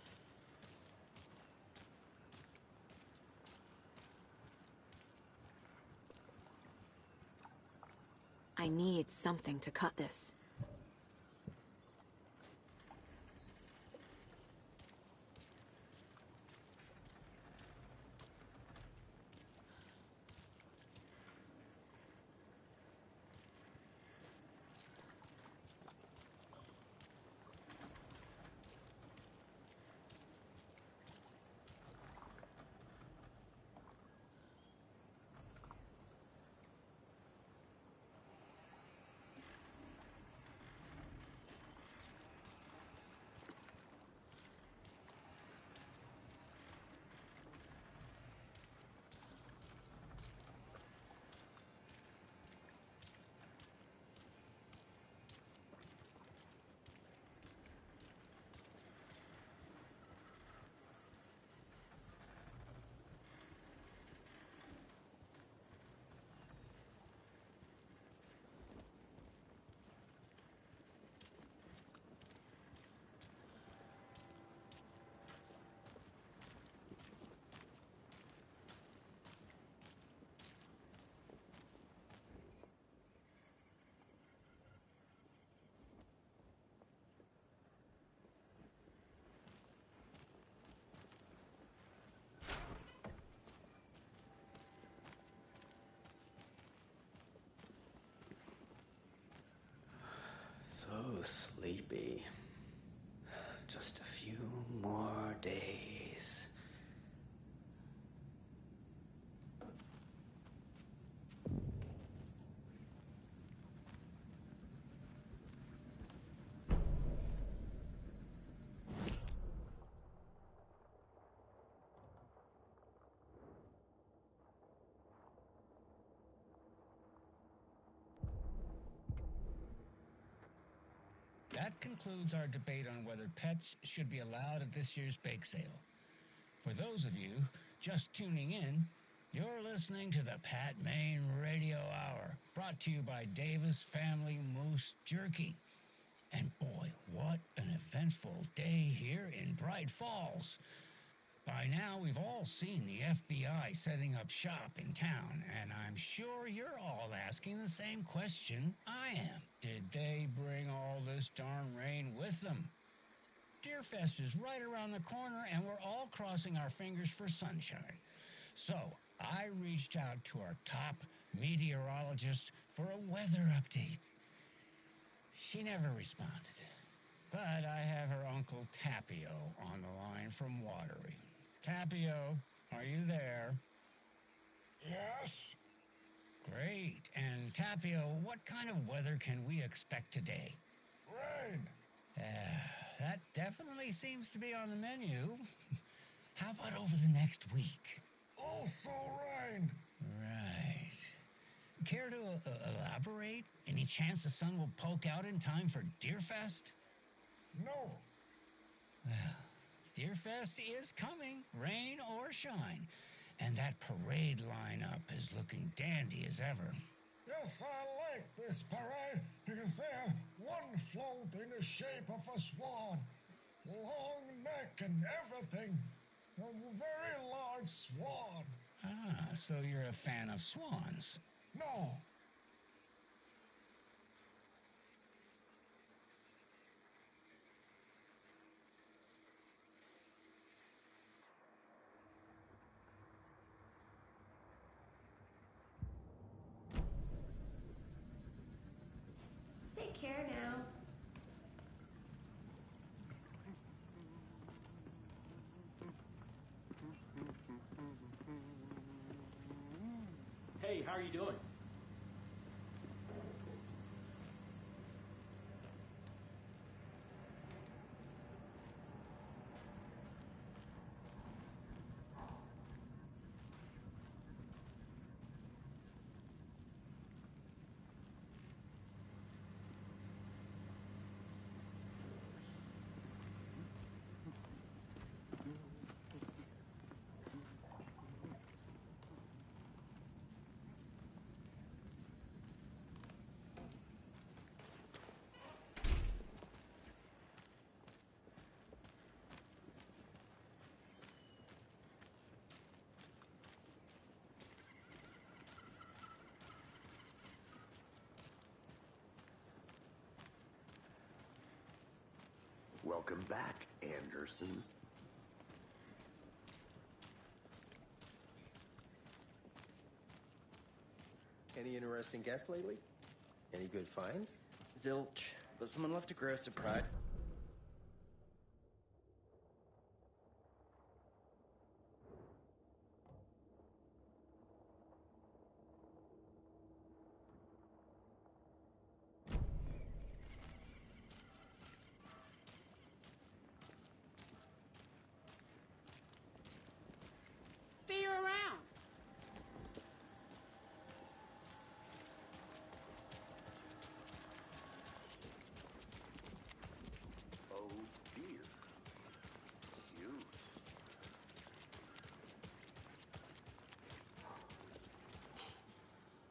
I need something to cut this. That concludes our debate on whether pets should be allowed at this year's bake sale. For those of you just tuning in, you're listening to the Pat Maine Radio Hour, brought to you by Davis Family Moose Jerky. And boy, what an eventful day here in Bright Falls. By now, we've all seen the FBI setting up shop in town, and I'm sure you're all asking the same question I am. Did they bring all this darn rain with them? Deerfest is right around the corner, and we're all crossing our fingers for sunshine. So, I reached out to our top meteorologist for a weather update. She never responded, but I have her Uncle Tapio on the line from Watery. Tapio, are you there? Yes? Great. And Tapio, what kind of weather can we expect today? Rain. That definitely seems to be on the menu. How about over the next week? Also rain. Right. Care to elaborate? Any chance the sun will poke out in time for Deerfest? No. Well, Deerfest is coming, rain or shine. And that parade lineup is looking dandy as ever. Yes, I like this parade because they're one float in the shape of a swan. Long neck and everything. A very large swan. Ah, so you're a fan of swans. No. Take care now. Hey, how are you doing? Welcome back, Anderson. Any interesting guests lately? Any good finds? Zilch, but someone left a gross of pride. See you around. Oh dear. Cute.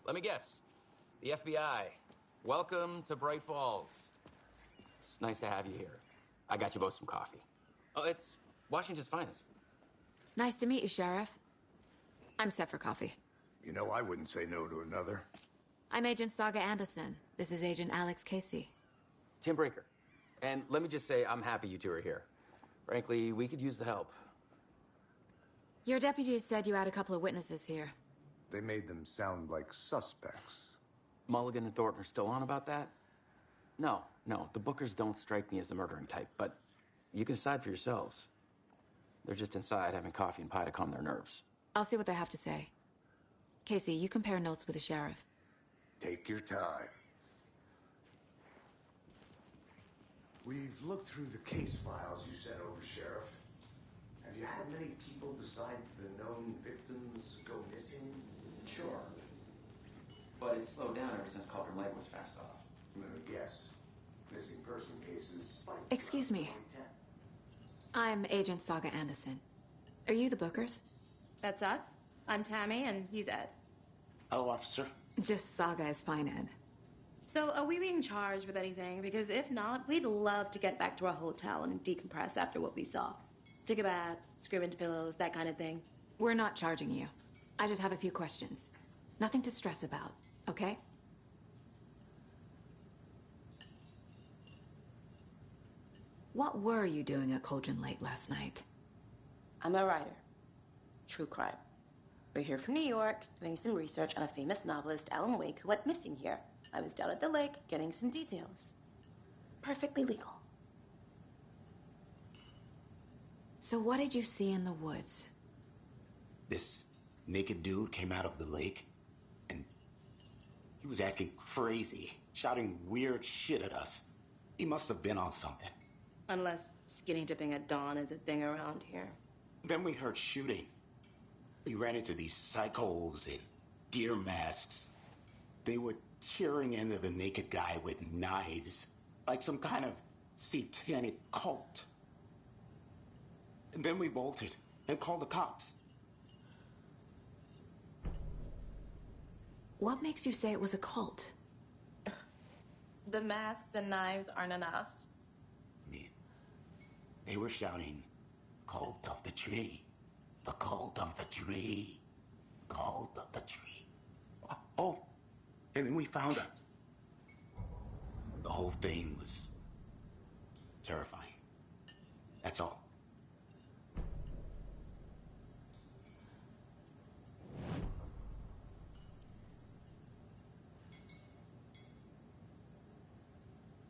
Let me guess. The FBI. Welcome to Bright Falls. It's nice to have you here. I got you both some coffee. Oh, it's Washington's finest. Nice to meet you, Sheriff. I'm set for coffee. You know, I wouldn't say no to another. I'm Agent Saga Anderson. This is Agent Alex Casey. Tim Breaker. And let me just say, I'm happy you two are here. Frankly, we could use the help. Your deputies said you had a couple of witnesses here. They made them sound like suspects. Mulligan and Thornton are still on about that? No, the Bookers don't strike me as the murdering type, but you can decide for yourselves. They're just inside having coffee and pie to calm their nerves. I'll see what they have to say. Casey, you compare notes with the sheriff. Take your time. We've looked through the case files you sent over, Sheriff. Have you had many people besides the known victims go missing? Sure. But it's slowed down ever since Cauldron Lake was fenced off. Let me guess. Missing person cases spiked. Excuse me. I'm Agent Saga Anderson. Are you the Bookers? That's us. I'm Tammy, and he's Ed. Hello, officer. Just Saga is fine, Ed. So, are we being charged with anything? Because if not, we'd love to get back to our hotel and decompress after what we saw. Take a bath, scream into pillows, that kind of thing. We're not charging you. I just have a few questions. Nothing to stress about, okay? What were you doing at Cauldron Lake last night? I'm a writer. True crime. We're here from New York, doing some research on a famous novelist, Alan Wake, who went missing here. I was down at the lake, getting some details. Perfectly legal. So what did you see in the woods? This naked dude came out of the lake, and he was acting crazy, shouting weird shit at us. He must have been on something. Unless skinny dipping at dawn is a thing around here. Then we heard shooting. We ran into these psychos in deer masks. They were tearing into the naked guy with knives, like some kind of satanic cult. And then we bolted and called the cops. What makes you say it was a cult? The masks and knives aren't enough. They were shouting, "Cult of the tree, the cult of the tree, cult of the tree." Oh, and then we found it. The whole thing was terrifying. That's all.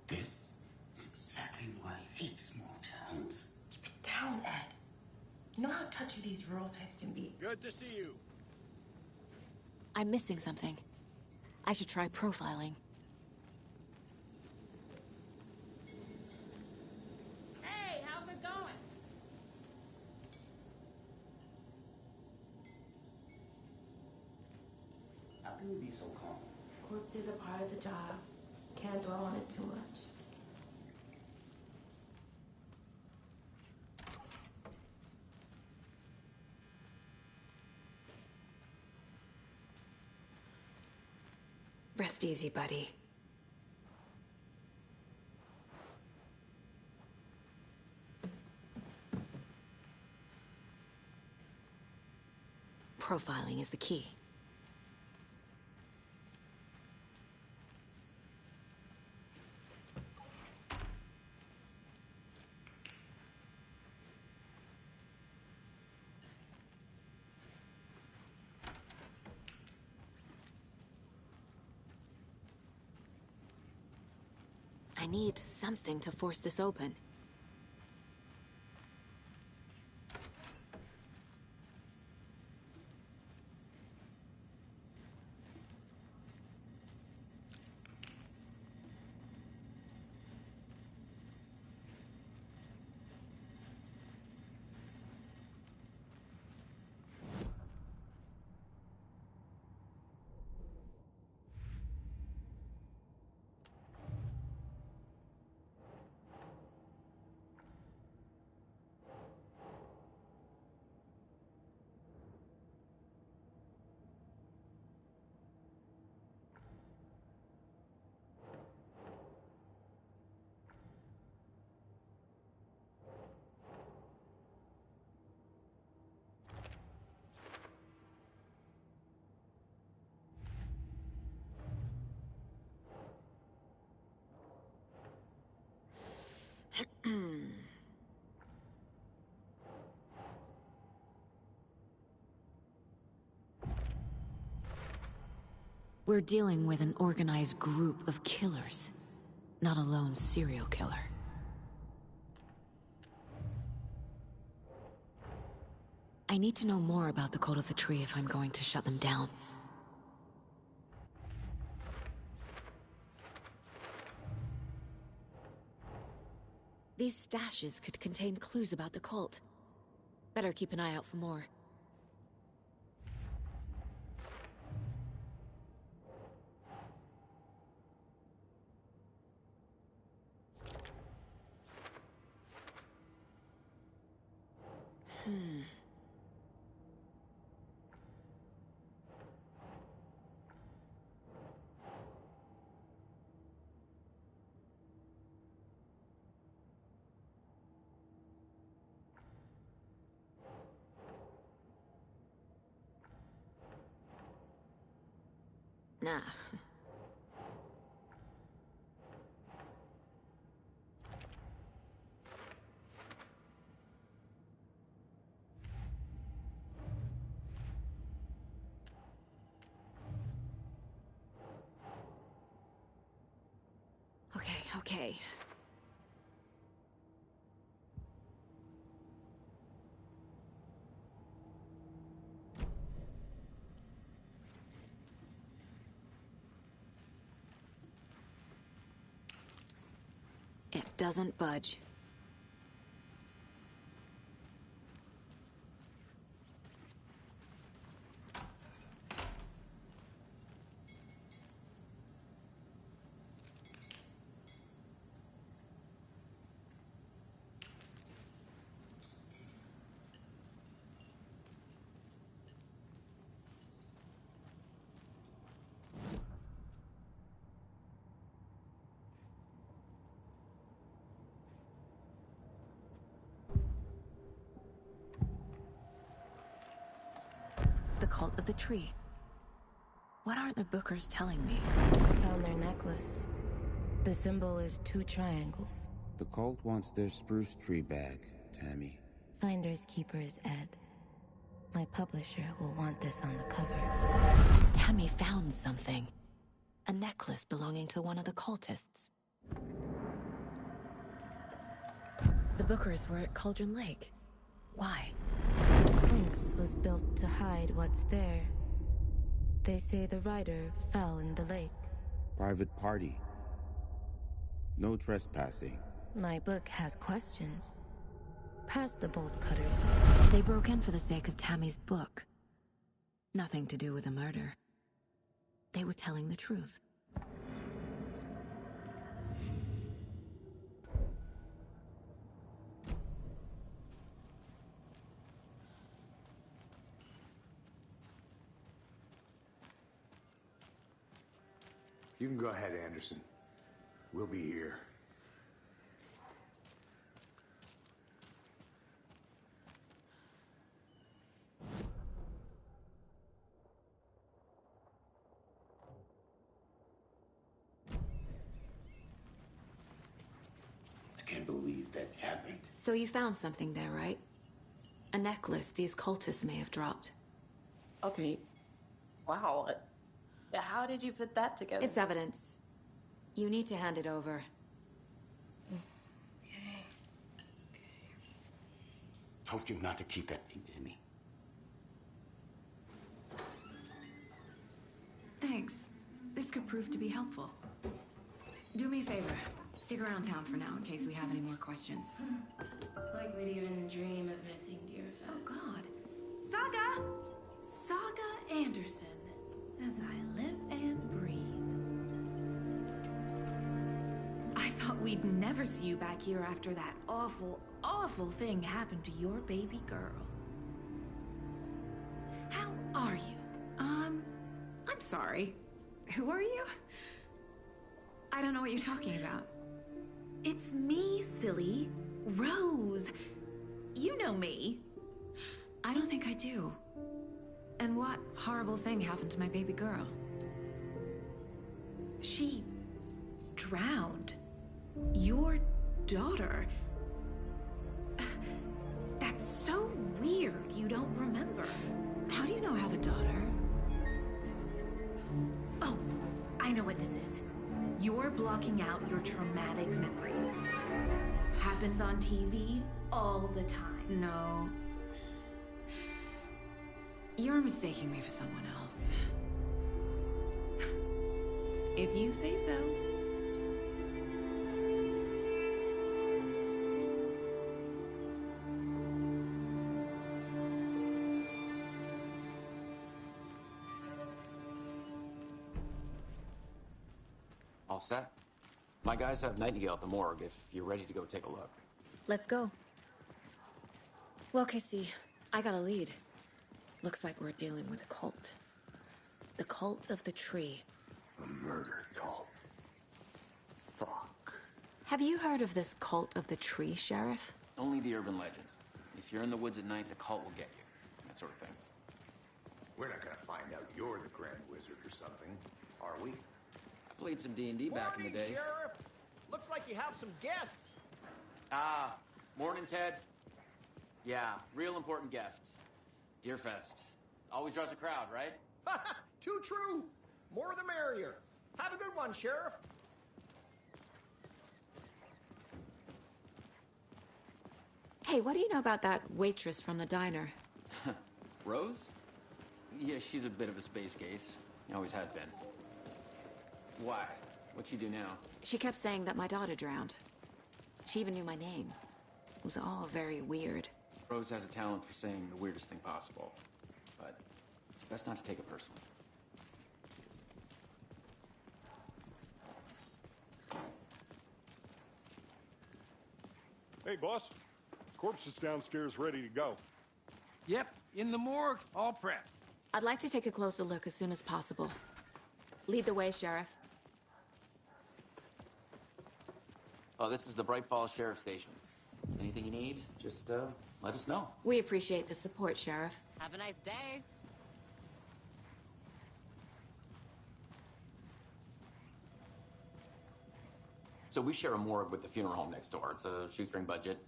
This is exactly why I hate small towns. Keep it down, Ed. You know how touchy these rural types can be. Good to see you. I'm missing something. I should try profiling. Hey, how's it going? How can you be so calm? Corpses are part of the job. Can't dwell on it too much. Rest easy, buddy. Profiling is the key. I need something to force this open. We're dealing with an organized group of killers, not a lone serial killer. I need to know more about the Cult of the Tree if I'm going to shut them down. These stashes could contain clues about the cult. Better keep an eye out for more. Nah. Okay. It doesn't budge. The cult of the tree. What are the Bookers telling me? I found their necklace. The symbol is 2 triangles. The cult wants their spruce tree bag, Tammy. Finders keepers, Ed. My publisher will want this on the cover. Tammy found something. A necklace belonging to one of the cultists. The Bookers were at Cauldron Lake. Why? The fence was built to hide what's there. They say the rider fell in the lake. Private party. No trespassing. My book has questions. Past the bolt cutters. They broke in for the sake of Tammy's book. Nothing to do with the murder. They were telling the truth. You can go ahead, Anderson. We'll be here. I can't believe that happened. So you found something there, right? A necklace these cultists may have dropped. Okay. Wow. How did you put that together? It's evidence. You need to hand it over. Okay. Told you not to keep that thing, Tammy. Thanks. This could prove to be helpful. Do me a favor. Stick around town for now in case we have any more questions. Like we'd even dream of missing Deerfest. Oh, God. Saga Anderson. As I live and breathe. I thought we'd never see you back here after that awful, awful thing happened to your baby girl. How are you? I'm sorry. Who are you? I don't know what you're talking about. It's me, silly. Rose. You know me. I don't think I do. And what horrible thing happened to my baby girl? She drowned. Your daughter. That's so weird you don't remember. How do you know I have a daughter? Oh, I know what this is. You're blocking out your traumatic memories. Happens on TV all the time. No. You're mistaking me for someone else. If you say so. All set? My guys have Nightingale at the morgue if you're ready to go take a look. Let's go. Well, Casey, I got a lead. Looks like we're dealing with a cult. The cult of the tree. A murder cult. Fuck. Have you heard of this cult of the tree, Sheriff? Only the urban legend. If you're in the woods at night, the cult will get you. That sort of thing. We're not gonna find out you're the Grand Wizard or something. Are we? I played some D&D back in the day. Sheriff! Looks like you have some guests. Ah, morning, Ted. Yeah, real important guests. Deerfest. Always draws a crowd, right? Too true. More the merrier. Have a good one, Sheriff. Hey, what do you know about that waitress from the diner? Rose? Yeah, she's a bit of a space case. Always has been. Why? What'd she do now? She kept saying that my daughter drowned. She even knew my name. It was all very weird. Rose has a talent for saying the weirdest thing possible. But it's best not to take it personally. Hey, boss. Corpse is downstairs ready to go. Yep, in the morgue, all prepped. I'd like to take a closer look as soon as possible. Lead the way, Sheriff. Oh, this is the Bright Falls Sheriff Station. Anything you need, just let us know. We appreciate the support, Sheriff. Have a nice day. So we share a morgue with the funeral home next door. It's a shoestring budget.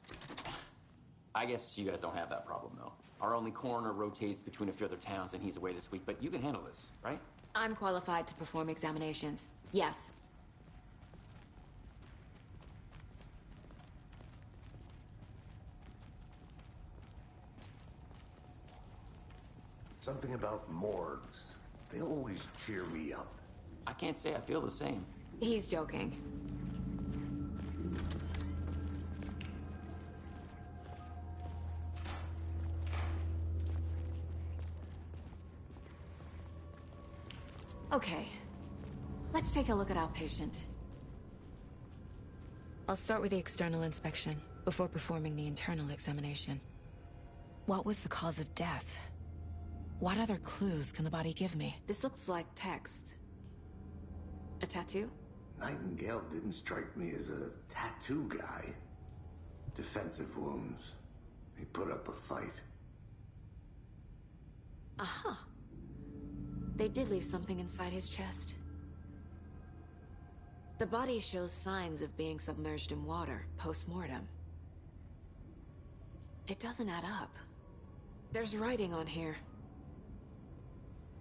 I guess you guys don't have that problem, though. Our only coroner rotates between a few other towns, and he's away this week. But you can handle this, right? I'm qualified to perform examinations. Yes. Something about morgues. They always cheer me up. I can't say I feel the same. He's joking. Okay. Let's take a look at our patient. I'll start with the external inspection before performing the internal examination. What was the cause of death? What other clues can the body give me? This looks like text. A tattoo? Nightingale didn't strike me as a tattoo guy. Defensive wounds. He put up a fight. Aha. They did leave something inside his chest. The body shows signs of being submerged in water post-mortem. It doesn't add up. There's writing on here.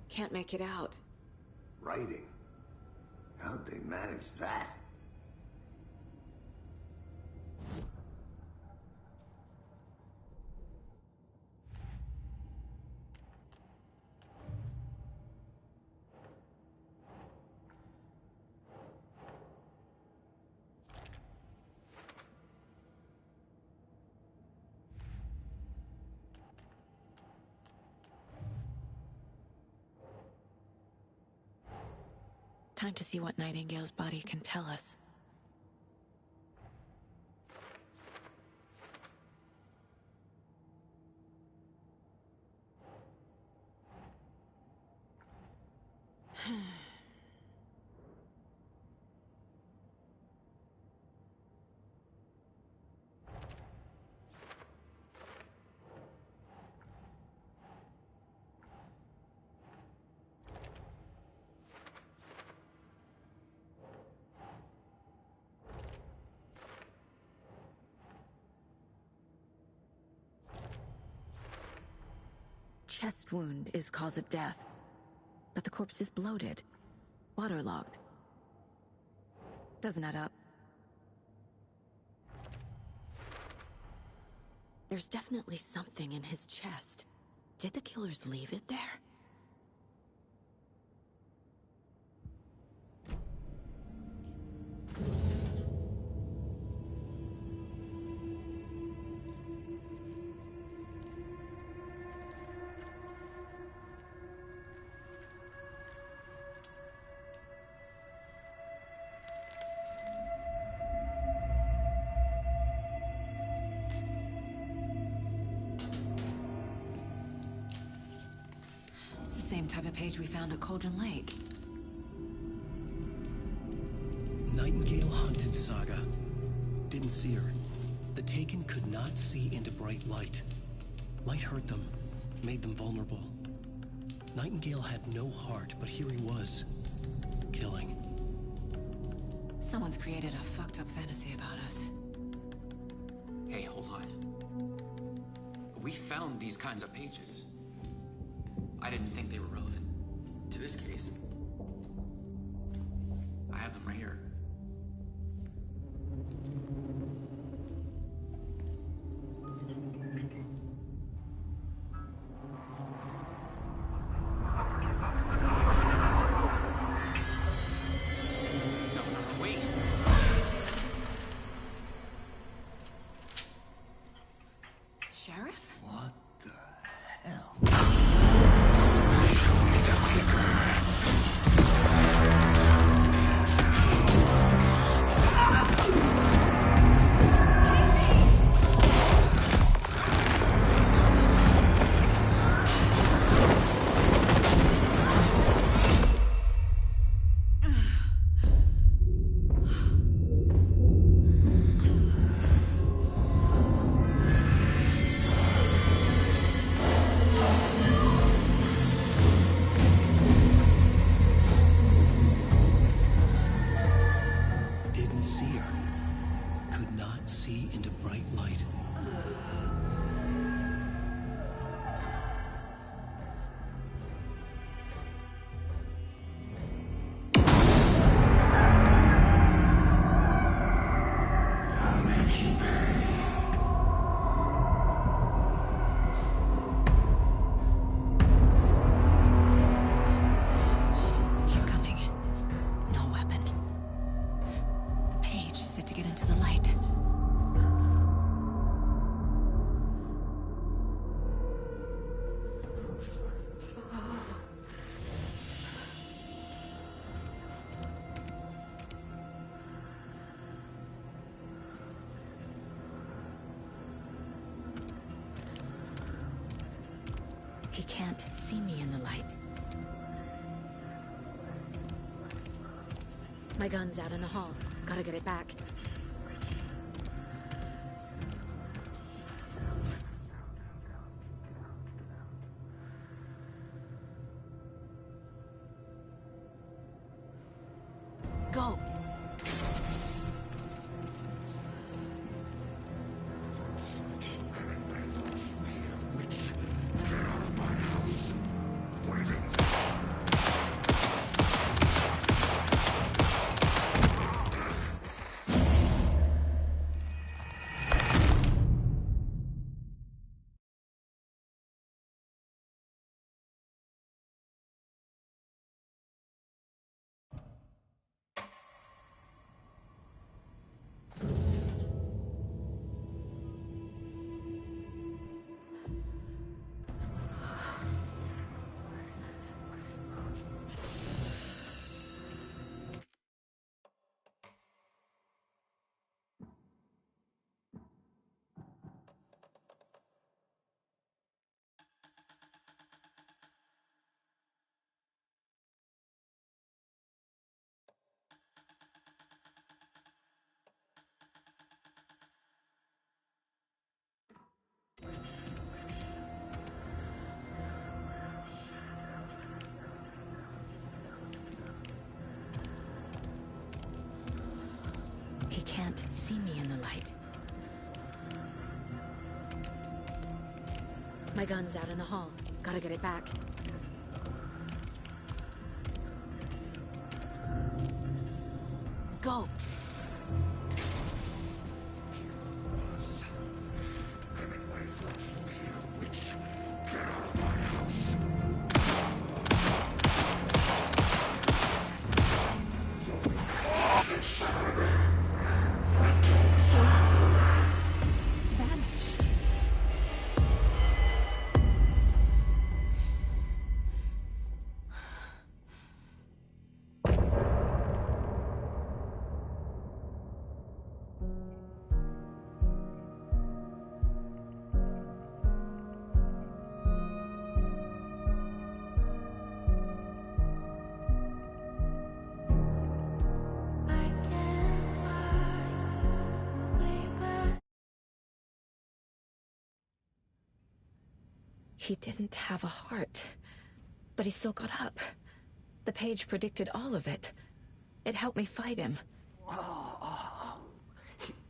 Can't make it out. Writing? How'd they manage that? Time to see what Nightingale's body can tell us. Chest wound is cause of death, but the corpse is bloated, waterlogged. Doesn't add up. There's definitely something in his chest. Did the killers leave it there? Same type of page we found at Cauldron Lake. Nightingale hunted Saga. Didn't see her. The Taken could not see into bright light. Light hurt them, made them vulnerable. Nightingale had no heart, but here he was. killing. Someone's created a fucked up fantasy about us. Hey, hold on. We found these kinds of pages. I didn't think they were relevant to this case. I have them right here. Sheriff? What the hell? Didn't see her. Could not see into bright light. I'll make you pay. He's coming. No weapon. The page set to get into the light. He can't see me in the light. My gun's out in the hall. Gotta get it back. Go! He can't see me in the light. My gun's out in the hall. Gotta get it back. Go! Vanished. He didn't have a heart, but he still got up. The page predicted all of it. It helped me fight him.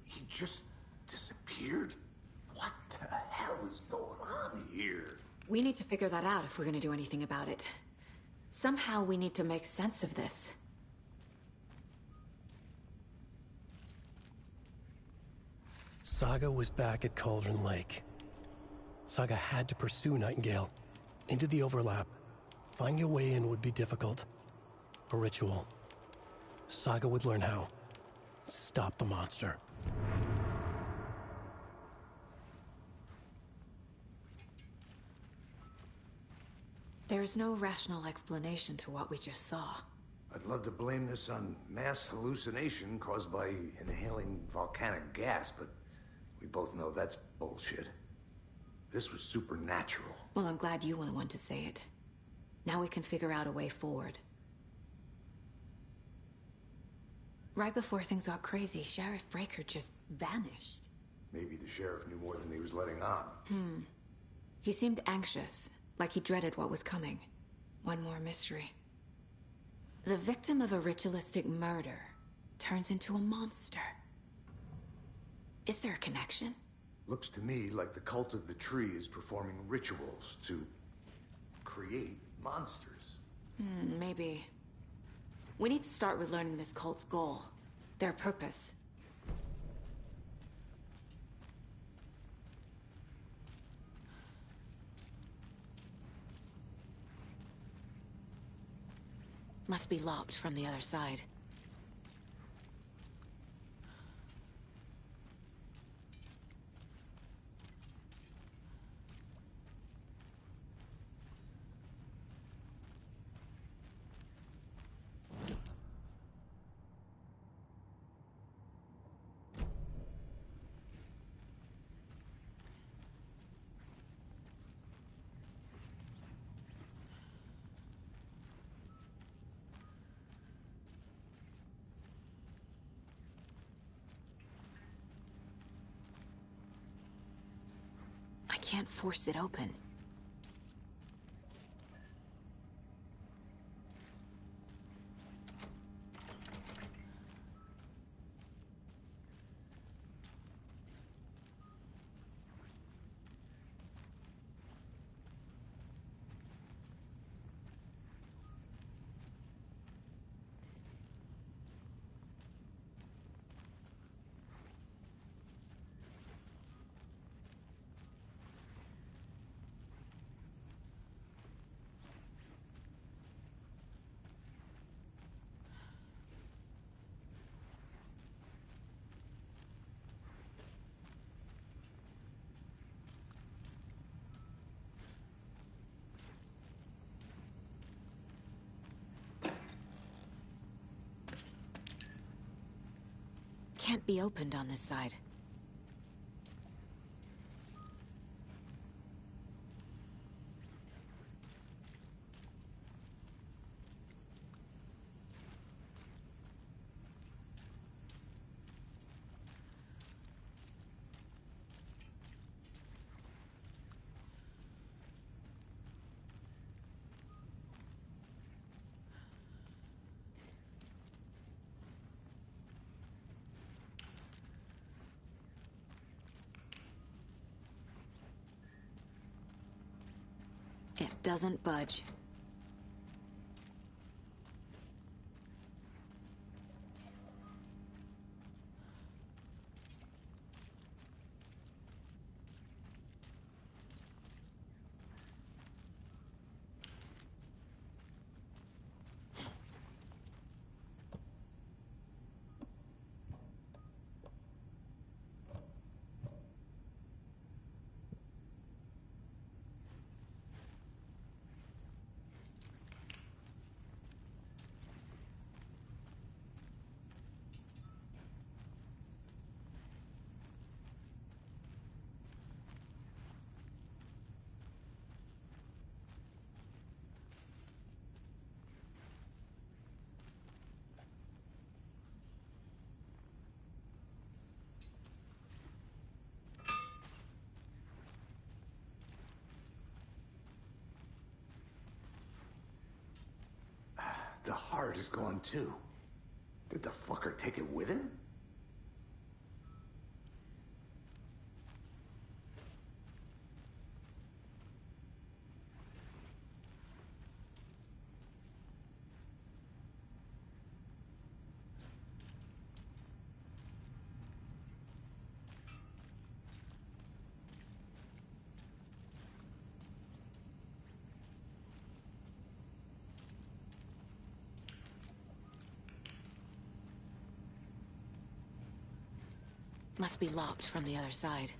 He just disappeared? What the hell is going on here? We need to figure that out if we're gonna do anything about it. Somehow we need to make sense of this. Saga was back at Cauldron Lake. Saga had to pursue Nightingale. Into the overlap. Finding a way in would be difficult. A ritual. Saga would learn how. Stop the monster. There's no rational explanation to what we just saw. I'd love to blame this on mass hallucination caused by inhaling volcanic gas, but we both know that's bullshit. This was supernatural. Well, I'm glad you were the one to say it. Now we can figure out a way forward. Right before things got crazy, Sheriff Breaker just vanished. Maybe the sheriff knew more than he was letting on. He seemed anxious, like he dreaded what was coming. One more mystery. The victim of a ritualistic murder turns into a monster. Is there a connection? Looks to me like the cult of the tree is performing rituals to create monsters. Maybe. We need to start with learning this cult's goal. Their purpose. Must be locked from the other side. I can't force it open. Can't be opened on this side. It doesn't budge. The heart is gone too. Did the fucker take it with him? Must be locked from the other side.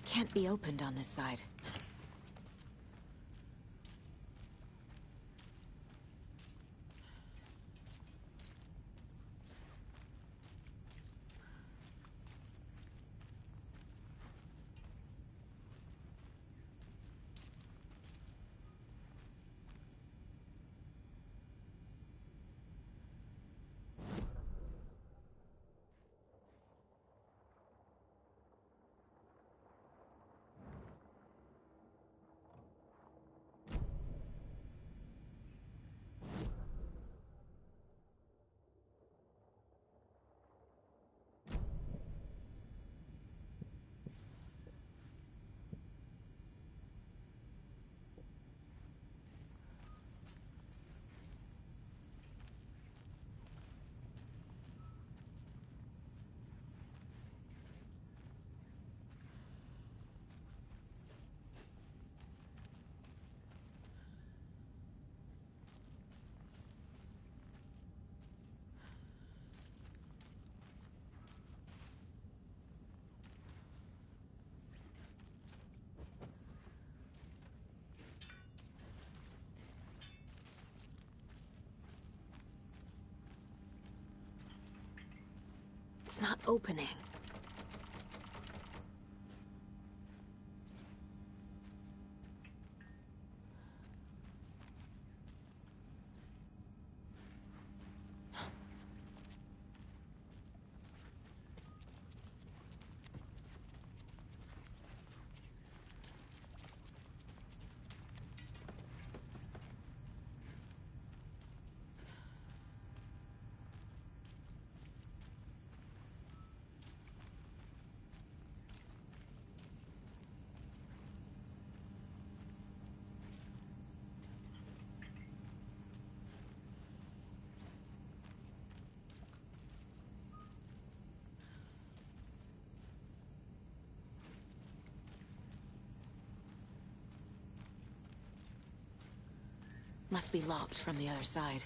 Can't be opened on this side. It's not opening. Must be locked from the other side.